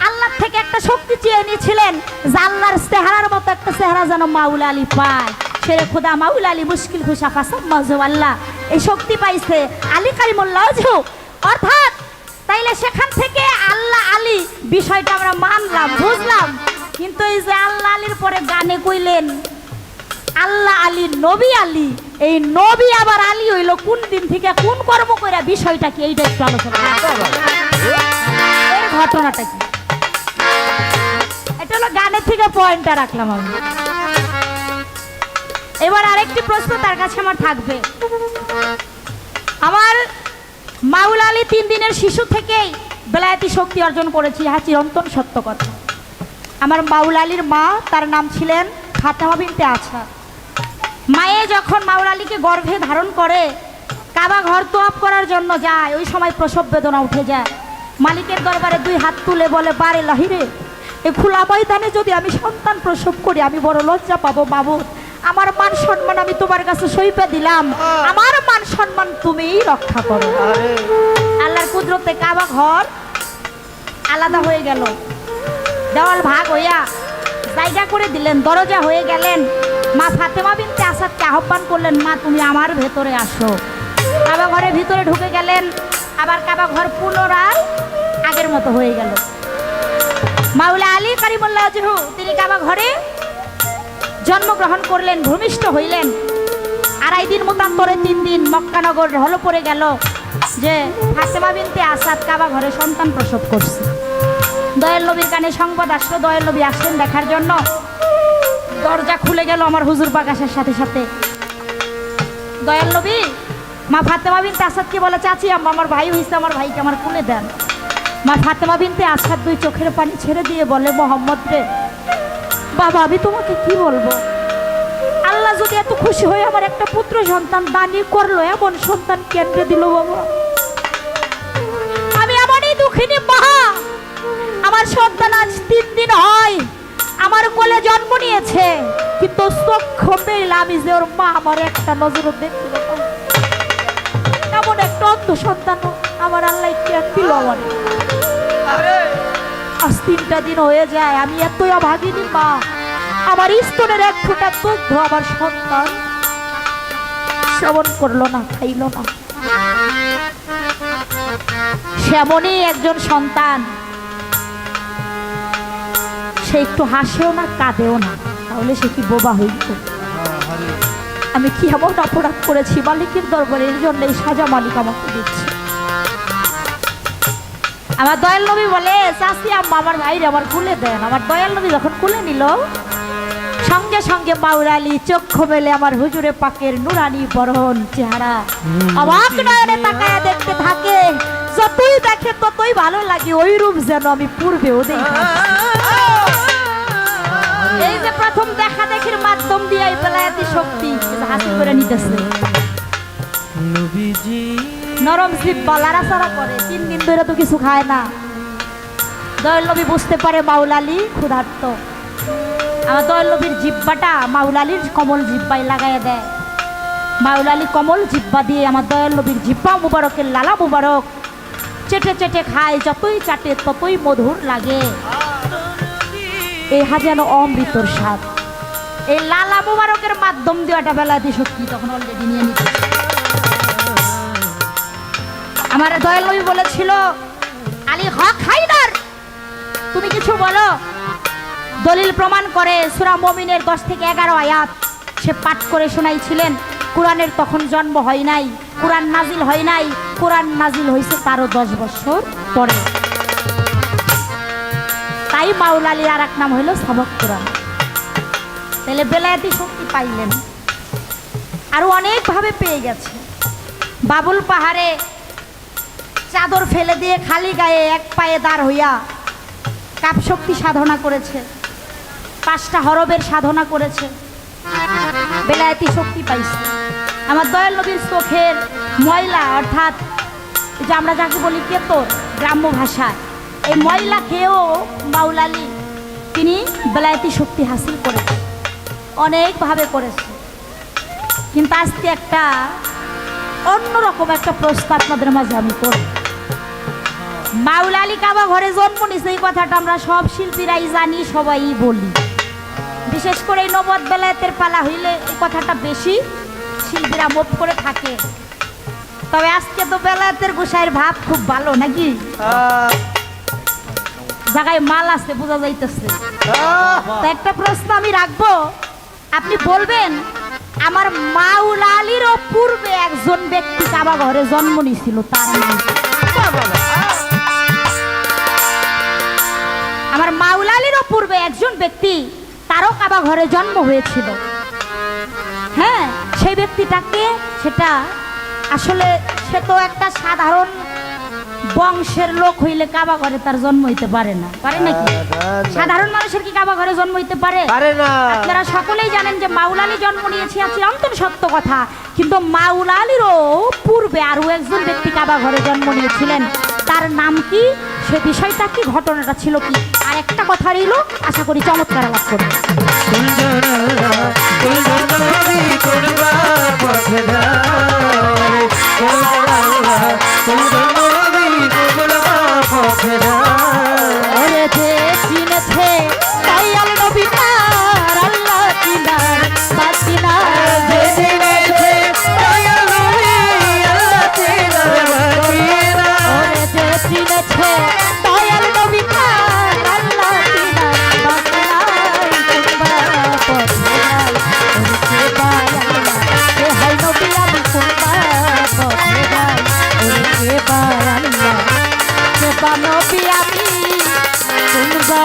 আল্লাহ থেকে একটা শক্তি চেয়ে নিয়েছিলেন, যে আল্লাহর চেহারার মতো একটা চেহারা যেন মাওলা আলী পায়। সেরে খোদা মাওলা আলী মুশকিল খুশা ফাসাম্মা ওয়াজহাল্লাহ এই শক্তি পাইছে আলী কারিমুল্লাহ ওয়াজহু। অর্থাৎ তাইলে সেখান থেকে আল্লাহ আলী বিষয়টা আমরা মানলাম, বুঝলাম। কিন্তু এই যে আল্লাহ আলীর পরে গানে কইলেন আল্লাহ আলী নবী আলী, এই নবী আবার আলী হইল কোন দিন থেকে, কোন কর্ম করে, বিষয়টা কি, এইটা একটু আলোচনা এর ঘটনাটা কি। এটা হলো গানের থেকে পয়েন্টটা রাখলাম আমি। এবার আরেকটি প্রশ্ন তার কাছে আমার থাকবে। আমার মাওলা আলী 3 দিনের শিশু থেকেই বেলায়েতি শক্তি অর্জন করেছি, ইহা চিরন্তন সত্য কথা। আমার মাওলা আলীর মা, তার নাম ছিলেন ফাতেমা বিনতে আছাদ। মায়ে যখন মাওলা আলীকে গর্ভে ধারণ করে কাবা ঘর তোয়াফ করার জন্য যায়, ওই সময় প্রসব বেদনা উঠে যায়। মালিকের দরবারে 2 হাত তুলে বলে, বারে লাহিরে, এই খোলা ময়দানে যদি আমি সন্তান প্রসব করি আমি বড় লজ্জা পাবো মাবুদ। আমার মান সম্মান আমি তোমার কাছে সইপে দিলাম, আমার মান সম্মান তুমিই রক্ষা করো। আল্লাহর কুদরতে কাবা ঘর আলাদা হয়ে গেল, দেওয়াল ভাগ হইয়া জায়গা করে দিলেন, দরজা হয়ে গেলেন। মা ফাতেমা বিনতে আসাদকে আহ্বান করলেন, মা তুমি আমার ভেতরে আসো। কাবা ঘরের ভিতরে ঢুকে গেলেন, আবার কাবা ঘর পুনরায় আগের মতো হয়ে গেল। মাওলা আলী কারিমুল্লাহ ওয়াজহু তিনি কাবা ঘরে জন্মগ্রহণ করলেন, ভূমিষ্ঠ হইলেন। 2.5 দিন মতান্তরে 3 দিন মক্কানগর হলো পড়ে গেল যে ফাতেমা বিনতে আসাদ কাবা ঘরে সন্তান প্রসব করছে। দয়াল নবীর কানে সংবাদ আসলো, দয়াল নবী আসলেন দেখার জন্য। দরজা খুলে গেল আমার হুজুর পাক আসার সাথে সাথে। দয়াল নবী মা ফাতেমা বিনতে আসাদকে বলে, চাচি আম্মা আমার ভাই হইছে, আমার ভাইকে আমার কুলে দেন। মা ফাতেমা বিনতে আসাদ 2 চোখের পানি ছেড়ে দিয়ে বলে, মোহাম্মদ রে বাবা, আমি তোমাকে কি বলবো, আল্লাহ যদি এত খুশি হয়ে আমার একটা পুত্র সন্তান দানি করলো, এমন সন্তান কেন্দ্রে দিল বাবা। আমি এমনই দুঃখিনী মা, আমার সন্তান আজ 3 দিন হয় আমার কোলে জন্ম নিয়েছে, কিন্তু চক্ষু মেলে আমি যে ওর মা আমার একটা নজর দেখতে পেলাম, এমন একটা অন্ধ সন্তান আমার আল্লাহ কেন দিল আমার। আজ 3টা দিন হয়ে যায়, আমি এতই অভাগিনী মা, আমার স্তনের 1 ফোঁটা দুগ্ধ আমার সন্তান শ্রবণ করলো না, খাইলো না। সেমনই একজন সন্তান, সে একটু হাসেও না কাঁদেও না, তাহলে সে কি বোবা হইত? আমি কি এমন অপরাধ করেছি মালিকের দরবারে, এর জন্য এই সাজা মালিক আমাকে দিচ্ছে। আমার দয়াল নবী বলে, চাচি আম্মা আমার ভাইরে আমার কুলে দেন। আমার দয়াল নবী যখন কুলে নিল, সঙ্গে সঙ্গে মাওলালি চক্ষু মেলে আমার হুজুরে পাকের নুরানি বরণ চেহারা অবাক নয়নে তাকায় দেখতে থাকে। যতই দেখে ততই ভালো লাগে, ওই রূপ যেন আমি পূর্বেও দেখি। এই যে প্রথম দেখা দেখির মাধ্যম দিয়ে এই বেলায়েতি শক্তি হাসিল করে নিতেছে। নবীজি নরম জিহ্বা লাড়াচাড়া করে, 3 দিন ধরে তো কিছু খায় না। দয়াল নবী বুঝতে পারে মাওলালি ক্ষুধার্ত। আমার দয়াল নবীর জিহ্বাটা মাওলালির কমল জিহ্বায় লাগাইয়া দেয়। মাওলালি কমল জিহ্বা দিয়ে আমার দয়াল নবীর জিহ্বা মুবারকের লালা মুবারক চেটে চেটে খায়, যতই চাটে ততই মধুর লাগে। এই যেন অমৃতর স্বাদ। এই লালা মুবারকের মাধ্যম দিয়ে একটা বেলায়েতি শক্তি তখন অলরেডি নিয়ে নিতে। আমার দয়াল নবী বলেছিল, আলী হক হায়দার তুমি কিছু বলো। দলিল প্রমাণ করে সূরা মুমিনের 10 থেকে 11 আয়াত সে পাঠ করে শোনাইছিলেন। কোরআনের তখন জন্ম হয় নাই, কোরআন নাজিল হয় নাই, কোরআন নাজিল হয়েছে তারও 10 বছর পরে। তাই মাওলালির আর এক নাম হইল সবক কোরআন। তাহলে বেলায়েতি শক্তি পাইলেন, আরো অনেক ভাবে পেয়ে গেছে। বাবুল পাহাড়ে চাদর ফেলে দিয়ে খালি গায়ে এক পায়ে দাঁড় হইয়া কাপ শক্তি সাধনা করেছে, 5টা হরবের সাধনা করেছে, বেলায়েতি শক্তি পাইছে। আমার দয়াল নবীর চোখের ময়লা, অর্থাৎ যে আমরা যাকে বলি কেতর গ্রাম্য ভাষায়, এই ময়লা খেয়েও মাওলালি তিনি বেলায়েতি শক্তি হাসিল করেছে, অনেকভাবে করেছে। কিন্তু আজকে একটা অন্যরকম একটা প্রশ্ন আপনাদের মাঝে আমি করি। মাওলালি কাবা ঘরে জন্ম নিয়েছে, এই কথাটা আমরা সব শিল্পীরাই জানি, সবাই বলি। বিশেষ করে এই নবদ বেলায়েতের পালা হইলে এই কথাটা বেশি শিল্পীরা মুখ করে থাকে। তবে আজকে তো বেলায়েতের গোসাইয়ের ভাব খুব ভালো নাকি, জায়গায় মাল আছে বোঝা যাইতেছে। তো একটা প্রশ্ন আমি রাখবো, আপনি বলবেন আমার মাওলালিরও পূর্বে একজন ব্যক্তি কাবা ঘরে জন্ম নিয়েছিল, তার নাম আমার মাওলালিরও পূর্বে একজন ব্যক্তি তারও কাবা ঘরে জন্ম হয়েছিল। হ্যাঁ, সেই ব্যক্তিটাকে, সেটা আসলে সে তো একটা সাধারণ বংশের লোক হইলে কাবা ঘরে তার জন্ম হইতে পারে না, পারে নাকি? সাধারণ মানুষের কি কাবা ঘরে জন্ম হইতে পারে? আপনারা সকলেই জানেন যে মাওলালি জন্ম নিয়েছে, চিরন্তন সত্য কথা। কিন্তু মাওলালিরও পূর্বে আরো একজন ব্যক্তি কাবা ঘরে জন্ম নিয়েছিলেন, তার নাম কি, সে বিষয়টা কি, ঘটনাটা ছিল কি, আর একটা কথা রইল, আশা করি চমৎকার লাভ করবে। ওরে যে চিনেছে দয়াল নবী তার আল্লাহ চিনার বাসিনা, যে চিনেছে দয়াল নবী আল্লাহ চিনার বাসিনা, ওরে যে চিনেছে দয়াল নবী তার আল্লাহ চিনার বাসিনা, কুরবা পথেরাই ওরে বায়াল্লাহ এ হয় নবী আমি কুরবা পথেরাই ওরে বায়াল্লাহ নবী আমি কুরবা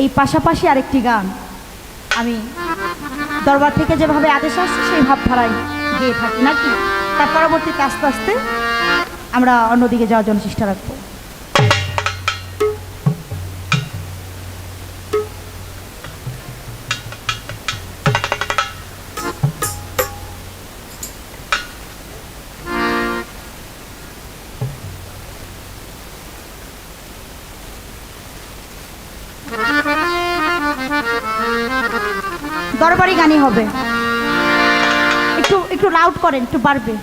এই পাশাপাশি আরেকটি গান আমি দরবার থেকে যেভাবে আদেশ আসছে সেই ভাব ধারাই গিয়ে থাকি নাকি, তার পরবর্তীতে আস্তে আস্তে আমরা অন্যদিকে যাওয়ার জন্য চেষ্টা রাখবো। দরবারি গানই হবে, একটু একটু লাউড করেন, একটু বাড়বে।